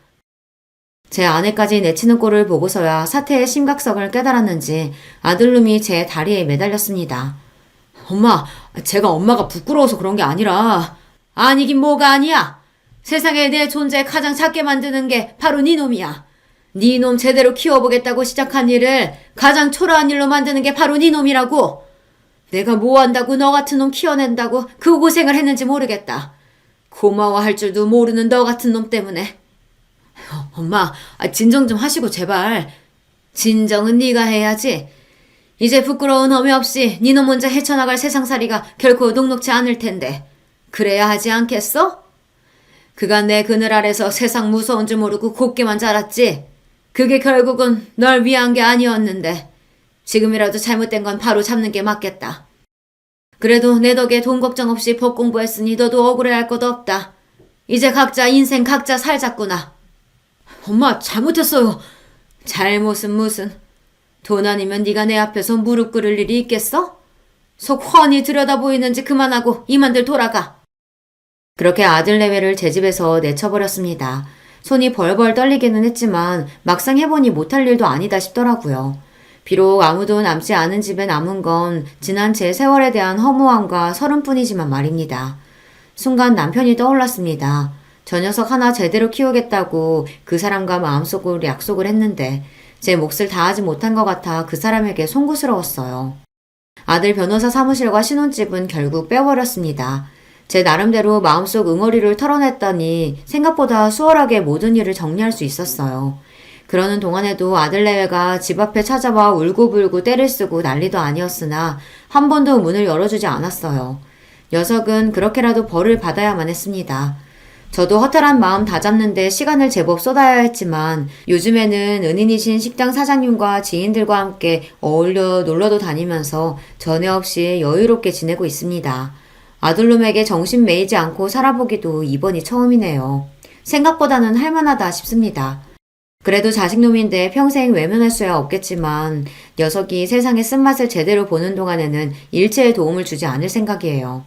제 아내까지 내치는 꼴을 보고서야 사태의 심각성을 깨달았는지 아들놈이 제 다리에 매달렸습니다. 엄마, 제가 엄마가 부끄러워서 그런 게 아니라. 아니긴 뭐가 아니야. 세상에 내 존재 가장 작게 만드는 게 바로 네 놈이야. 네 놈 제대로 키워보겠다고 시작한 일을 가장 초라한 일로 만드는 게 바로 네 놈이라고. 내가 뭐 한다고 너 같은 놈 키워낸다고 그 고생을 했는지 모르겠다. 고마워할 줄도 모르는 너 같은 놈 때문에. 엄마, 진정 좀 하시고 제발. 진정은 네가 해야지. 이제 부끄러운 어미 없이 니놈 혼자 헤쳐나갈 세상살이가 결코 녹록지 않을 텐데 그래야 하지 않겠어? 그간 내 그늘 아래서 세상 무서운 줄 모르고 곱게만 자랐지. 그게 결국은 널 위한 게 아니었는데 지금이라도 잘못된 건 바로 잡는 게 맞겠다. 그래도 내 덕에 돈 걱정 없이 법 공부했으니 너도 억울해할 것도 없다. 이제 각자 인생 각자 살자꾸나. 엄마, 잘못했어요. 잘못은 무슨. 돈 아니면 네가 내 앞에서 무릎 꿇을 일이 있겠어? 속 훤히 들여다보이는지 그만하고 이만들 돌아가. 그렇게 아들 내외를 제 집에서 내쳐버렸습니다. 손이 벌벌 떨리기는 했지만 막상 해보니 못할 일도 아니다 싶더라고요. 비록 아무도 남지 않은 집에 남은 건 지난 제 세월에 대한 허무함과 서름뿐이지만 말입니다. 순간 남편이 떠올랐습니다. 저 녀석 하나 제대로 키우겠다고 그 사람과 마음속으로 약속을 했는데 제 몫을 다하지 못한 것 같아 그 사람에게 송구스러웠어요. 아들 변호사 사무실과 신혼집은 결국 빼버렸습니다. 제 나름대로 마음속 응어리를 털어냈더니 생각보다 수월하게 모든 일을 정리할 수 있었어요. 그러는 동안에도 아들 내외가 집 앞에 찾아와 울고불고 때를 쓰고 난리도 아니었으나 한 번도 문을 열어주지 않았어요. 녀석은 그렇게라도 벌을 받아야만 했습니다. 저도 허탈한 마음 다잡는데 시간을 제법 쏟아야 했지만 요즘에는 은인이신 식당 사장님과 지인들과 함께 어울려 놀러도 다니면서 전에 없이 여유롭게 지내고 있습니다. 아들놈에게 정신 매이지 않고 살아보기도 이번이 처음이네요. 생각보다는 할만하다 싶습니다. 그래도 자식놈인데 평생 외면할 수야 없겠지만 녀석이 세상의 쓴맛을 제대로 보는 동안에는 일체의 도움을 주지 않을 생각이에요.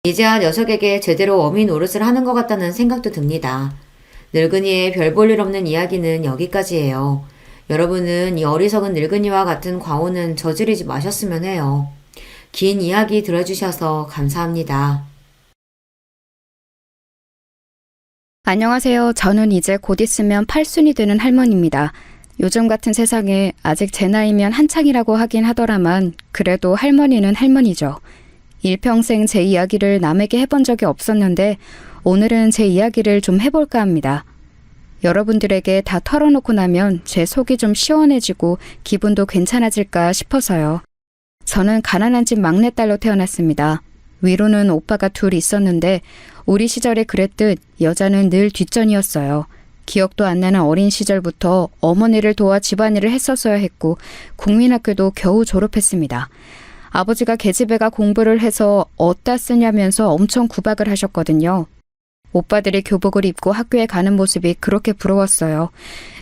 이제야 녀석에게 제대로 어미 노릇을 하는 것 같다는 생각도 듭니다. 늙은이의 별 볼 일 없는 이야기는 여기까지예요. 여러분은 이 어리석은 늙은이와 같은 과오는 저지르지 마셨으면 해요. 긴 이야기 들어주셔서 감사합니다. 안녕하세요. 저는 이제 곧 있으면 8순이 되는 할머니입니다. 요즘 같은 세상에 아직 제 나이면 한창이라고 하긴 하더라만 그래도 할머니는 할머니죠. 일평생 제 이야기를 남에게 해본 적이 없었는데 오늘은 제 이야기를 좀 해볼까 합니다. 여러분들에게 다 털어놓고 나면 제 속이 좀 시원해지고 기분도 괜찮아질까 싶어서요. 저는 가난한 집 막내딸로 태어났습니다. 위로는 오빠가 둘 있었는데 우리 시절에 그랬듯 여자는 늘 뒷전이었어요. 기억도 안 나는 어린 시절부터 어머니를 도와 집안일을 했었어야 했고 국민학교도 겨우 졸업했습니다. 아버지가 계집애가 공부를 해서 어디다 쓰냐면서 엄청 구박을 하셨거든요. 오빠들이 교복을 입고 학교에 가는 모습이 그렇게 부러웠어요.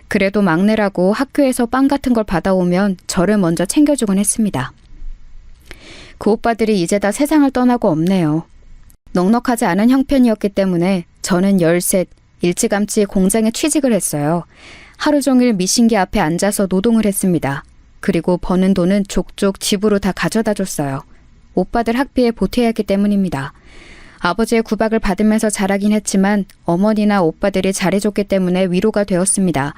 그래도 막내라고 학교에서 빵 같은 걸 받아오면 저를 먼저 챙겨주곤 했습니다. 그 오빠들이 이제 다 세상을 떠나고 없네요. 넉넉하지 않은 형편이었기 때문에 저는 13, 일찌감치 공장에 취직을 했어요. 하루 종일 미신기 앞에 앉아서 노동을 했습니다. 그리고 버는 돈은 족족 집으로 다 가져다 줬어요. 오빠들 학비에 보태야 했기 때문입니다. 아버지의 구박을 받으면서 자라긴 했지만 어머니나 오빠들이 잘해줬기 때문에 위로가 되었습니다.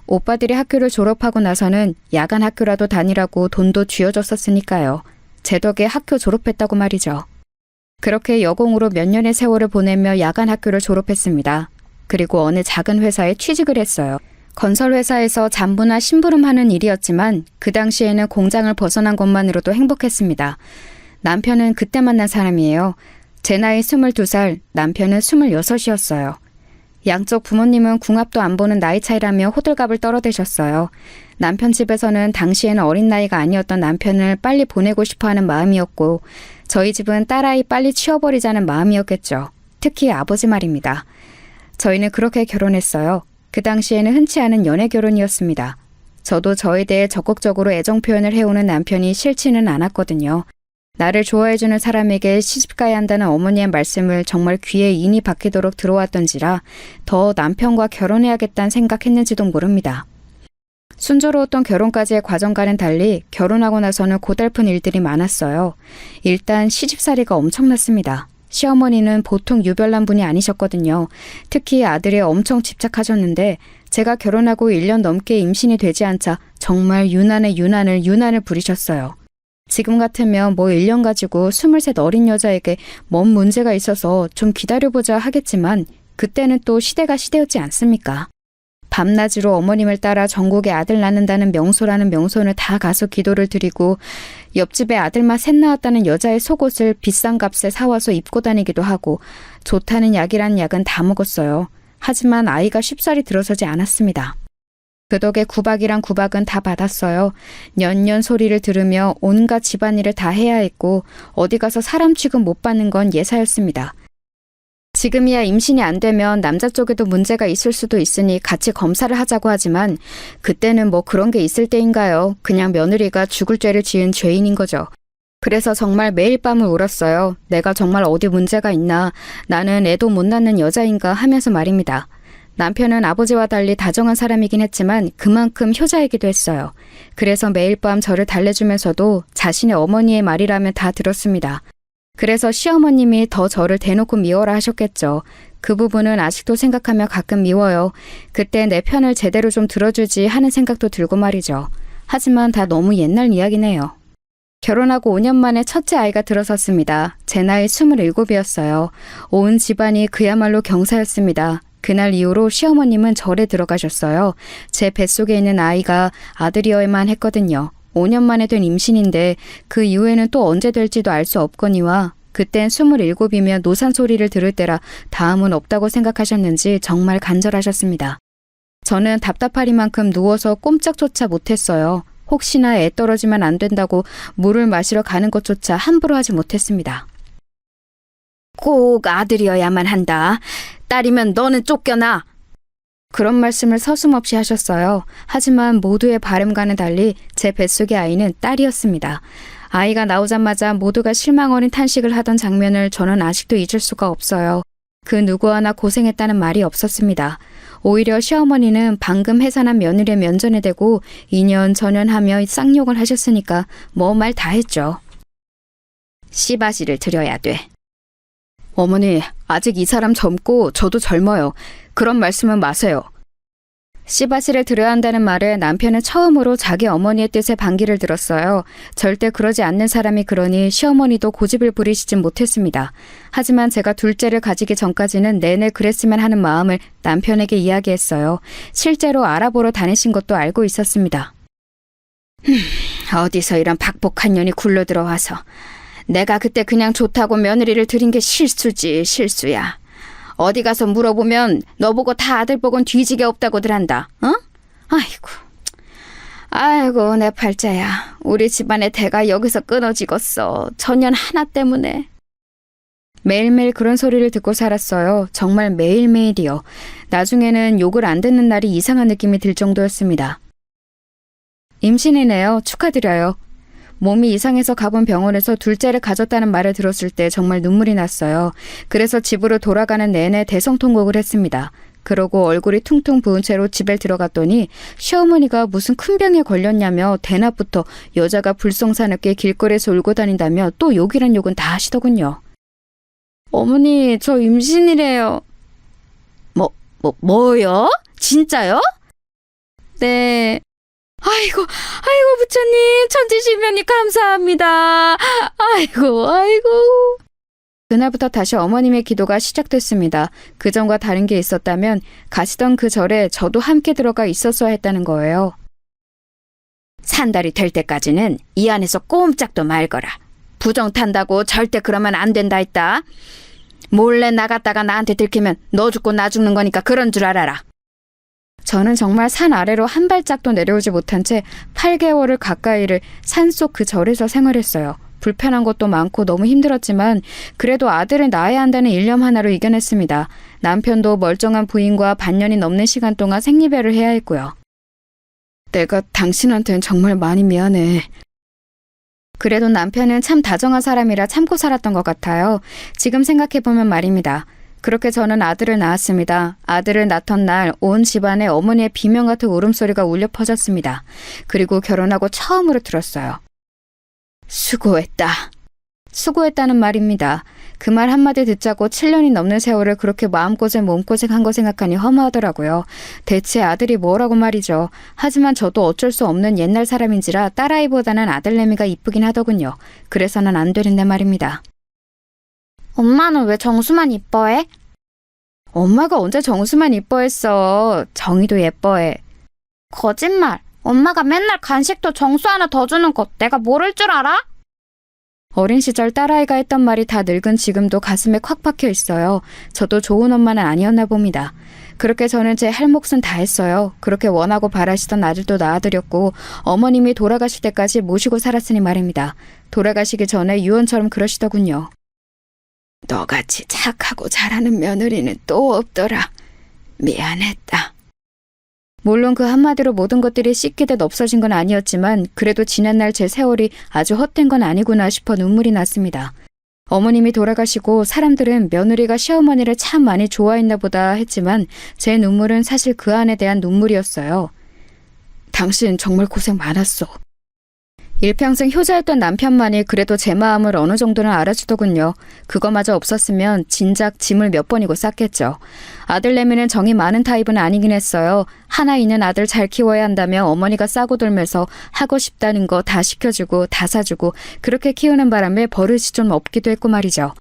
오빠들이 학교를 졸업하고 나서는 야간 학교라도 다니라고 돈도 쥐어줬었으니까요. 제 덕에 학교 졸업했다고 말이죠. 그렇게 여공으로 몇 년의 세월을 보내며 야간 학교를 졸업했습니다. 그리고 어느 작은 회사에 취직을 했어요. 건설회사에서 잠부나 심부름하는 일이었지만 그 당시에는 공장을 벗어난 것만으로도 행복했습니다. 남편은 그때 만난 사람이에요. 제 나이 22살, 남편은 26이었어요. 양쪽 부모님은 궁합도 안 보는 나이 차이라며 호들갑을 떨어대셨어요. 남편 집에서는 당시에는 어린 나이가 아니었던 남편을 빨리 보내고 싶어하는 마음이었고 저희 집은 딸아이 빨리 치워버리자는 마음이었겠죠. 특히 아버지 말입니다. 저희는 그렇게 결혼했어요. 그 당시에는 흔치 않은 연애 결혼이었습니다. 저도 저에 대해 적극적으로 애정 표현을 해오는 남편이 싫지는 않았거든요. 나를 좋아해주는 사람에게 시집가야 한다는 어머니의 말씀을 정말 귀에 인이 박히도록 들어왔던지라 더 남편과 결혼해야겠다는 생각했는지도 모릅니다. 순조로웠던 결혼까지의 과정과는 달리 결혼하고 나서는 고달픈 일들이 많았어요. 일단 시집살이가 엄청났습니다. 시어머니는 보통 유별난 분이 아니셨거든요. 특히 아들에 엄청 집착하셨는데 제가 결혼하고 1년 넘게 임신이 되지 않자 정말 유난을 부리셨어요. 지금 같으면 뭐 1년 가지고 23 어린 여자에게 뭔 문제가 있어서 좀 기다려보자 하겠지만 그때는 또 시대가 시대였지 않습니까? 밤낮으로 어머님을 따라 전국에 아들 낳는다는 명소라는 명소는 다 가서 기도를 드리고 옆집에 아들만 셋 낳았다는 여자의 속옷을 비싼 값에 사와서 입고 다니기도 하고 좋다는 약이란 약은 다 먹었어요. 하지만 아이가 쉽사리 들어서지 않았습니다. 그 덕에 구박이란 구박은 다 받았어요. 년년 소리를 들으며 온갖 집안일을 다 해야 했고 어디 가서 사람 취급 못 받는 건 예사였습니다. 지금이야 임신이 안 되면 남자 쪽에도 문제가 있을 수도 있으니 같이 검사를 하자고 하지만 그때는 뭐 그런 게 있을 때인가요? 그냥 며느리가 죽을 죄를 지은 죄인인 거죠. 그래서 정말 매일 밤을 울었어요. 내가 정말 어디 문제가 있나, 나는 애도 못 낳는 여자인가 하면서 말입니다. 남편은 아버지와 달리 다정한 사람이긴 했지만 그만큼 효자이기도 했어요. 그래서 매일 밤 저를 달래주면서도 자신의 어머니의 말이라면 다 들었습니다. 그래서 시어머님이 더 저를 대놓고 미워라 하셨겠죠. 그 부분은 아직도 생각하며 가끔 미워요. 그때 내 편을 제대로 좀 들어주지 하는 생각도 들고 말이죠. 하지만 다 너무 옛날 이야기네요. 결혼하고 5년 만에 첫째 아이가 들어섰습니다. 제 나이 27이었어요. 온 집안이 그야말로 경사였습니다. 그날 이후로 시어머님은 절에 들어가셨어요. 제 뱃속에 있는 아이가 아들이어야만 했거든요. 5년 만에 된 임신인데 그 이후에는 또 언제 될지도 알 수 없거니와 그땐 27이면 노산 소리를 들을 때라 다음은 없다고 생각하셨는지 정말 간절하셨습니다. 저는 답답하리만큼 누워서 꼼짝조차 못했어요. 혹시나 애 떨어지면 안 된다고 물을 마시러 가는 것조차 함부로 하지 못했습니다. 꼭 아들이어야만 한다. 딸이면 너는 쫓겨나. 그런 말씀을 서슴없이 하셨어요. 하지만 모두의 바람과는 달리 제 뱃속의 아이는 딸이었습니다. 아이가 나오자마자 모두가 실망 어린 탄식을 하던 장면을 저는 아직도 잊을 수가 없어요. 그 누구 하나 고생했다는 말이 없었습니다. 오히려 시어머니는 방금 해산한 며느리의 면전에 대고 2년 전연하며 쌍욕을 하셨으니까 뭐 말 다 했죠. 씨바지를 드려야 돼. 어머니, 아직 이 사람 젊고 저도 젊어요. 그런 말씀은 마세요. 씨바지를 드려야 한다는 말에 남편은 처음으로 자기 어머니의 뜻에 반기를 들었어요. 절대 그러지 않는 사람이 그러니 시어머니도 고집을 부리시진 못했습니다. 하지만 제가 둘째를 가지기 전까지는 내내 그랬으면 하는 마음을 남편에게 이야기했어요. 실제로 알아보러 다니신 것도 알고 있었습니다. 어디서 이런 박복한 년이 굴러들어와서 내가 그때 그냥 좋다고 며느리를 들인 게 실수지, 실수야. 어디 가서 물어보면 너보고 다 아들 복은 뒤지게 없다고들 한다. 어? 아이고 내 팔자야. 우리 집안의 대가 여기서 끊어지겠어. 전년 하나 때문에. 매일매일 그런 소리를 듣고 살았어요. 정말 매일매일이요. 나중에는 욕을 안 듣는 날이 이상한 느낌이 들 정도였습니다. 임신이네요. 축하드려요. 몸이 이상해서 가본 병원에서 둘째를 가졌다는 말을 들었을 때 정말 눈물이 났어요. 그래서 집으로 돌아가는 내내 대성통곡을 했습니다. 그러고 얼굴이 퉁퉁 부은 채로 집에 들어갔더니 시어머니가 무슨 큰 병에 걸렸냐며 대낮부터 여자가 불성사납게 길거리에서 울고 다닌다며 또 욕이란 욕은 다 하시더군요. 어머니, 저 임신이래요. 뭐요? 진짜요? 네. 아이고 부처님 천지시면이 감사합니다. 아이고. 그날부터 다시 어머님의 기도가 시작됐습니다. 그전과 다른 게 있었다면 가시던 그 절에 저도 함께 들어가 있었어야 했다는 거예요. 산달이 될 때까지는 이 안에서 꼼짝도 말거라. 부정 탄다고 절대 그러면 안 된다 했다. 몰래 나갔다가 나한테 들키면 너 죽고 나 죽는 거니까 그런 줄 알아라. 저는 정말 산 아래로 한 발짝도 내려오지 못한 채 8개월을 가까이를 산속 그 절에서 생활했어요. 불편한 것도 많고 너무 힘들었지만 그래도 아들을 낳아야 한다는 일념 하나로 이겨냈습니다. 남편도 멀쩡한 부인과 반년이 넘는 시간 동안 생리배를 해야 했고요. 내가 당신한테는 정말 많이 미안해. 그래도 남편은 참 다정한 사람이라 참고 살았던 것 같아요. 지금 생각해보면 말입니다. 그렇게 저는 아들을 낳았습니다. 아들을 낳던 날 온 집안에 어머니의 비명 같은 울음소리가 울려 퍼졌습니다. 그리고 결혼하고 처음으로 들었어요. 수고했다. 수고했다는 말입니다. 그 말 한마디 듣자고 7년이 넘는 세월을 그렇게 마음고생 몸고생한 거 생각하니 허무하더라고요. 대체 아들이 뭐라고 말이죠. 하지만 저도 어쩔 수 없는 옛날 사람인지라 딸아이보다는 아들내미가 이쁘긴 하더군요. 그래서는 안 되는데 말입니다. 엄마는 왜 정수만 이뻐해? 엄마가 언제 정수만 이뻐했어. 정이도 예뻐해. 거짓말. 엄마가 맨날 간식도 정수 하나 더 주는 거 내가 모를 줄 알아? 어린 시절 딸아이가 했던 말이 다 늙은 지금도 가슴에 콱 박혀 있어요. 저도 좋은 엄마는 아니었나 봅니다. 그렇게 저는 제 할 몫은 다 했어요. 그렇게 원하고 바라시던 아들도 낳아드렸고 어머님이 돌아가실 때까지 모시고 살았으니 말입니다. 돌아가시기 전에 유언처럼 그러시더군요. 너같이 착하고 잘하는 며느리는 또 없더라. 미안했다. 물론 그 한마디로 모든 것들이 씻기듯 없어진 건 아니었지만 그래도 지난날 제 세월이 아주 헛된 건 아니구나 싶어 눈물이 났습니다. 어머님이 돌아가시고 사람들은 며느리가 시어머니를 참 많이 좋아했나 보다 했지만 제 눈물은 사실 그 안에 대한 눈물이었어요. 당신 정말 고생 많았어. 일평생 효자였던 남편만이 그래도 제 마음을 어느 정도는 알아주더군요. 그거마저 없었으면 진작 짐을 몇 번이고 쌌겠죠. 아들내미는 정이 많은 타입은 아니긴 했어요. 하나 있는 아들 잘 키워야 한다며 어머니가 싸고 돌면서 하고 싶다는 거 다 시켜주고 다 사주고 그렇게 키우는 바람에 버릇이 좀 없기도 했고 말이죠.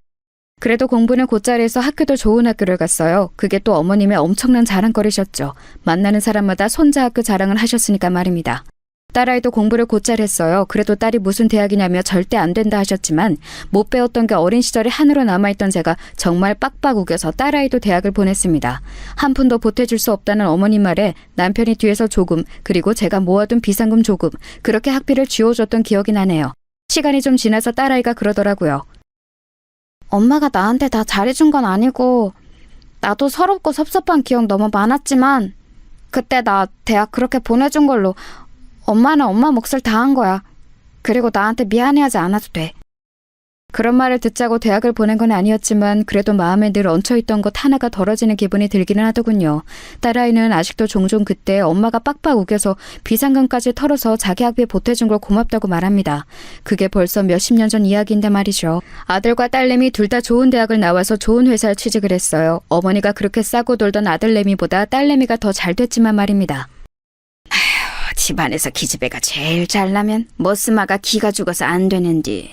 그래도 공부는 곧자리에서 학교도 좋은 학교를 갔어요. 그게 또 어머님의 엄청난 자랑거리셨죠. 만나는 사람마다 손자 학교 자랑을 하셨으니까 말입니다. 딸아이도 공부를 곧잘 했어요. 그래도 딸이 무슨 대학이냐며 절대 안 된다 하셨지만 못 배웠던 게 어린 시절에 한으로 남아있던 제가 정말 빡빡 우겨서 딸아이도 대학을 보냈습니다. 한 푼도 보태줄 수 없다는 어머님 말에 남편이 뒤에서 조금 그리고 제가 모아둔 비상금 조금 그렇게 학비를 쥐어줬던 기억이 나네요. 시간이 좀 지나서 딸아이가 그러더라고요. 엄마가 나한테 다 잘해준 건 아니고 나도 서럽고 섭섭한 기억 너무 많았지만 그때 나 대학 그렇게 보내준 걸로 엄마는 엄마 몫을 다 한 거야. 그리고 나한테 미안해하지 않아도 돼. 그런 말을 듣자고 대학을 보낸 건 아니었지만 그래도 마음에 늘 얹혀있던 것 하나가 덜어지는 기분이 들기는 하더군요. 딸아이는 아직도 종종 그때 엄마가 빡빡 우겨서 비상금까지 털어서 자기 학비에 보태준 걸 고맙다고 말합니다. 그게 벌써 몇십 년 전 이야기인데 말이죠. 아들과 딸내미 둘 다 좋은 대학을 나와서 좋은 회사에 취직을 했어요. 어머니가 그렇게 싸고 돌던 아들내미보다 딸내미가 더 잘 됐지만 말입니다. 집안에서 기집애가 제일 잘나면 머스마가 기가 죽어서 안 되는디.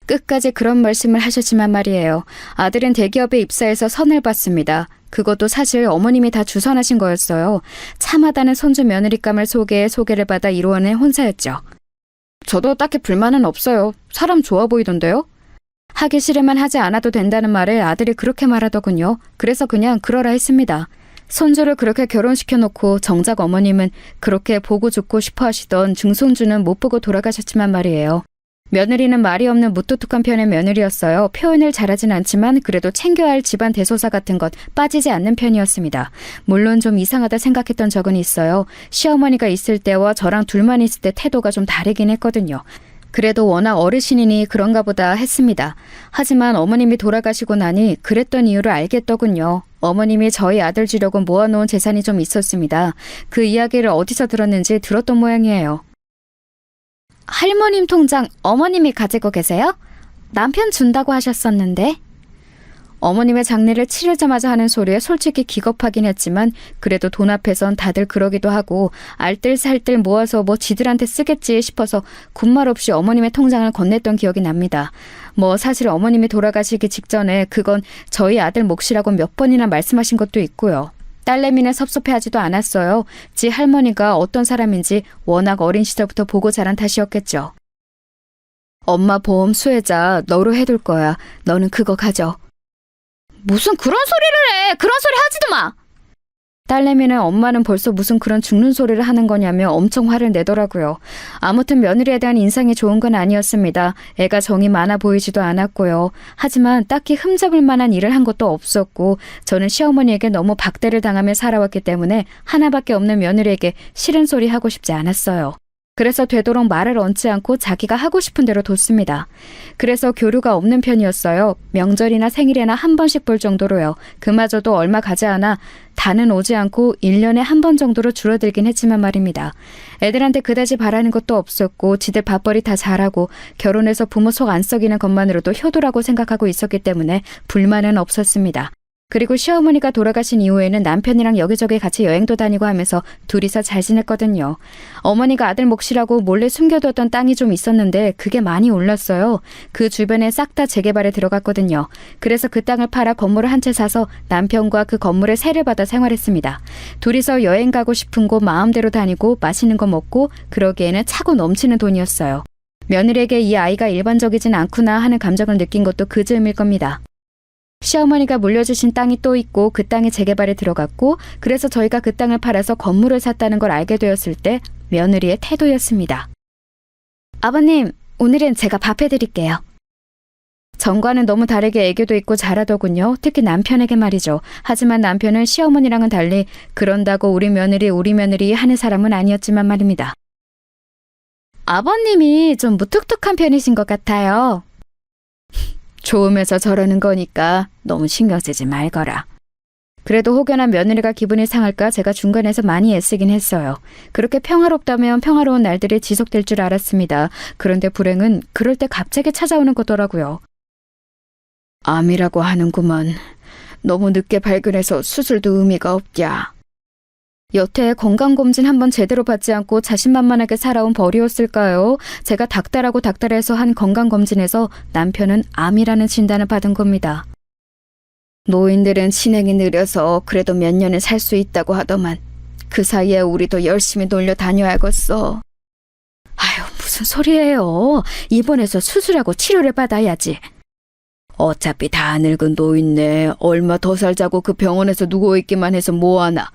끝까지 그런 말씀을 하셨지만 말이에요. 아들은 대기업에 입사해서 선을 받습니다. 그것도 사실 어머님이 다 주선하신 거였어요. 참하다는 손주 며느리감을 속에 소개를 받아 이루어낸 혼사였죠. 저도 딱히 불만은 없어요. 사람 좋아 보이던데요? 하기 싫으면 하지 않아도 된다는 말에 아들이 그렇게 말하더군요. 그래서 그냥 그러라 했습니다. 손주를 그렇게 결혼시켜놓고 정작 어머님은 그렇게 보고 죽고 싶어 하시던 증손주는 못 보고 돌아가셨지만 말이에요. 며느리는 말이 없는 무뚝뚝한 편의 며느리였어요. 표현을 잘하진 않지만 그래도 챙겨야 할 집안 대소사 같은 것 빠지지 않는 편이었습니다. 물론 좀 이상하다 생각했던 적은 있어요. 시어머니가 있을 때와 저랑 둘만 있을 때 태도가 좀 다르긴 했거든요. 그래도 워낙 어르신이니 그런가 보다 했습니다. 하지만 어머님이 돌아가시고 나니 그랬던 이유를 알겠더군요. 어머님이 저희 아들 주려고 모아놓은 재산이 좀 있었습니다. 그 이야기를 어디서 들었는지 들었던 모양이에요. 할머님 통장 어머님이 가지고 계세요? 남편 준다고 하셨었는데. 어머님의 장례를 치르자마자 하는 소리에 솔직히 기겁하긴 했지만 그래도 돈 앞에선 다들 그러기도 하고 알뜰살뜰 모아서 뭐 지들한테 쓰겠지 싶어서 군말 없이 어머님의 통장을 건넸던 기억이 납니다. 뭐 사실 어머님이 돌아가시기 직전에 그건 저희 아들 몫이라고 몇 번이나 말씀하신 것도 있고요. 딸내미는 섭섭해하지도 않았어요. 지 할머니가 어떤 사람인지 워낙 어린 시절부터 보고 자란 탓이었겠죠. 엄마 보험 수혜자 너로 해둘 거야. 너는 그거 가져. 무슨 그런 소리를 해! 그런 소리 하지도 마! 딸내미는 엄마는 벌써 무슨 그런 죽는 소리를 하는 거냐며 엄청 화를 내더라고요. 아무튼 며느리에 대한 인상이 좋은 건 아니었습니다. 애가 정이 많아 보이지도 않았고요. 하지만 딱히 흠잡을 만한 일을 한 것도 없었고 저는 시어머니에게 너무 박대를 당하며 살아왔기 때문에 하나밖에 없는 며느리에게 싫은 소리 하고 싶지 않았어요. 그래서 되도록 말을 얹지 않고 자기가 하고 싶은 대로 뒀습니다. 그래서 교류가 없는 편이었어요. 명절이나 생일에나 한 번씩 볼 정도로요. 그마저도 얼마 가지 않아 다는 오지 않고 1년에 한 번 정도로 줄어들긴 했지만 말입니다. 애들한테 그다지 바라는 것도 없었고 지들 밥벌이 다 잘하고 결혼해서 부모 속 안 썩이는 것만으로도 효도라고 생각하고 있었기 때문에 불만은 없었습니다. 그리고 시어머니가 돌아가신 이후에는 남편이랑 여기저기 같이 여행도 다니고 하면서 둘이서 잘 지냈거든요. 어머니가 아들 몫이라고 몰래 숨겨두었던 땅이 좀 있었는데 그게 많이 올랐어요. 그 주변에 싹 다 재개발에 들어갔거든요. 그래서 그 땅을 팔아 건물을 한 채 사서 남편과 그 건물에 세를 받아 생활했습니다. 둘이서 여행 가고 싶은 곳 마음대로 다니고 맛있는 거 먹고 그러기에는 차고 넘치는 돈이었어요. 며느리에게 이 아이가 일반적이진 않구나 하는 감정을 느낀 것도 그 즈음일 겁니다. 시어머니가 물려주신 땅이 또 있고 그 땅이 재개발에 들어갔고 그래서 저희가 그 땅을 팔아서 건물을 샀다는 걸 알게 되었을 때 며느리의 태도였습니다. 아버님, 오늘은 제가 밥 해드릴게요. 전과는 너무 다르게 애교도 있고 잘하더군요. 특히 남편에게 말이죠. 하지만 남편은 시어머니랑은 달리 그런다고 우리 며느리 하는 사람은 아니었지만 말입니다. 아버님이 좀 무뚝뚝한 편이신 것 같아요. 좋으면서 저러는 거니까 너무 신경 쓰지 말거라. 그래도 혹여나 며느리가 기분이 상할까 제가 중간에서 많이 애쓰긴 했어요. 그렇게 평화롭다면 평화로운 날들이 지속될 줄 알았습니다. 그런데 불행은 그럴 때 갑자기 찾아오는 거더라고요. 암이라고 하는구먼. 너무 늦게 발견해서 수술도 의미가 없냐. 여태 건강검진 한번 제대로 받지 않고 자신만만하게 살아온 벌이었을까요? 제가 닥달해서 한 건강검진에서 남편은 암이라는 진단을 받은 겁니다. 노인들은 진행이 느려서 그래도 몇 년은 살 수 있다고 하더만 그 사이에 우리도 열심히 놀려 다녀야겠어. 아유, 무슨 소리예요. 입원해서 수술하고 치료를 받아야지. 어차피 다 늙은 노인네 얼마 더 살자고 그 병원에서 누워있기만 해서 뭐하나.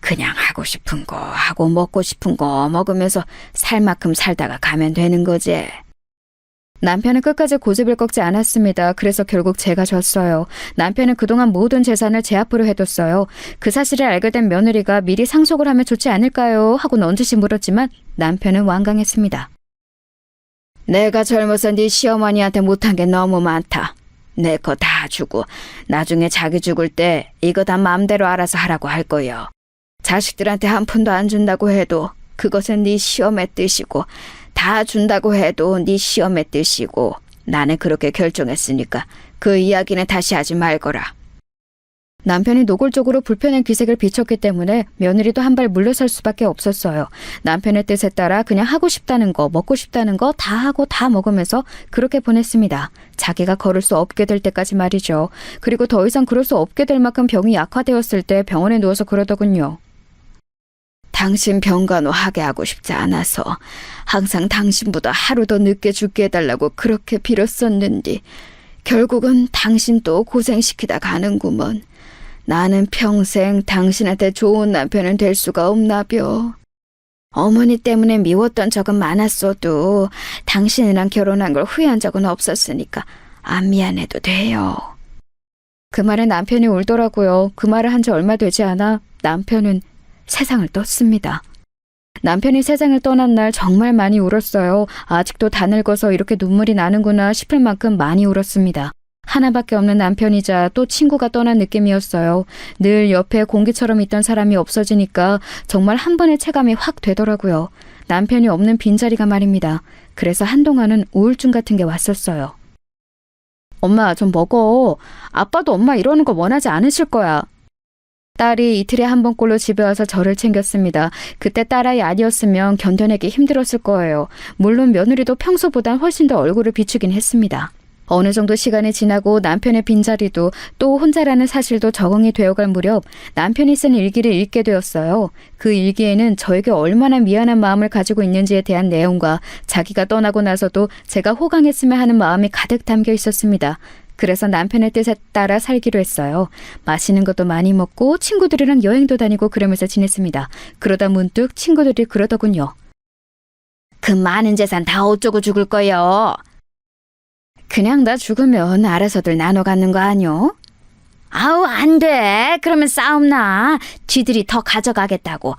그냥 하고 싶은 거 하고 먹고 싶은 거 먹으면서 살 만큼 살다가 가면 되는 거지. 남편은 끝까지 고집을 꺾지 않았습니다. 그래서 결국 제가 졌어요. 남편은 그동안 모든 재산을 제 앞으로 해뒀어요. 그 사실을 알게 된 며느리가 미리 상속을 하면 좋지 않을까요? 하고 넌지시 물었지만 남편은 완강했습니다. 내가 젊어서 네 시어머니한테 못한 게 너무 많다. 내 거 다 주고 나중에 자기 죽을 때 이거 다 마음대로 알아서 하라고 할 거요. 자식들한테 한 푼도 안 준다고 해도 그것은 네 시험의 뜻이고 다 준다고 해도 네 시험의 뜻이고 나는 그렇게 결정했으니까 그 이야기는 다시 하지 말거라. 남편이 노골적으로 불편한 기색을 비췄기 때문에 며느리도 한 발 물러설 수밖에 없었어요. 남편의 뜻에 따라 그냥 하고 싶다는 거, 먹고 싶다는 거 다 하고 다 먹으면서 그렇게 보냈습니다. 자기가 걸을 수 없게 될 때까지 말이죠. 그리고 더 이상 그럴 수 없게 될 만큼 병이 약화되었을 때 병원에 누워서 그러더군요. 당신 병간호 하게 하고 싶지 않아서 항상 당신보다 하루 더 늦게 죽게 해달라고 그렇게 빌었었는데 결국은 당신 또 고생시키다 가는구먼. 나는 평생 당신한테 좋은 남편은 될 수가 없나벼. 어머니 때문에 미웠던 적은 많았어도 당신이랑 결혼한 걸 후회한 적은 없었으니까 안 미안해도 돼요. 그 말에 남편이 울더라고요. 그 말을 한 지 얼마 되지 않아 남편은 세상을 떴습니다. 남편이 세상을 떠난 날 정말 많이 울었어요. 아직도 다 늙어서 이렇게 눈물이 나는구나 싶을 만큼 많이 울었습니다. 하나밖에 없는 남편이자 또 친구가 떠난 느낌이었어요. 늘 옆에 공기처럼 있던 사람이 없어지니까 정말 한 번의 체감이 확 되더라고요. 남편이 없는 빈자리가 말입니다. 그래서 한동안은 우울증 같은 게 왔었어요. 엄마, 좀 먹어. 아빠도 엄마 이러는 거 원하지 않으실 거야. 딸이 이틀에 한 번꼴로 집에 와서 저를 챙겼습니다. 그때 딸아이 아니었으면 견뎌내기 힘들었을 거예요. 물론 며느리도 평소보단 훨씬 더 얼굴을 비추긴 했습니다. 어느 정도 시간이 지나고 남편의 빈자리도 또 혼자라는 사실도 적응이 되어갈 무렵 남편이 쓴 일기를 읽게 되었어요. 그 일기에는 저에게 얼마나 미안한 마음을 가지고 있는지에 대한 내용과 자기가 떠나고 나서도 제가 호강했으면 하는 마음이 가득 담겨 있었습니다. 그래서 남편의 뜻에 따라 살기로 했어요. 맛있는 것도 많이 먹고 친구들이랑 여행도 다니고 그러면서 지냈습니다. 그러다 문득 친구들이 그러더군요. 그 많은 재산 다 어쩌고 죽을 거요? 그냥 나 죽으면 알아서들 나눠 갖는 거 아니요? 아우, 안 돼. 그러면 싸움 나. 쥐들이 더 가져가겠다고.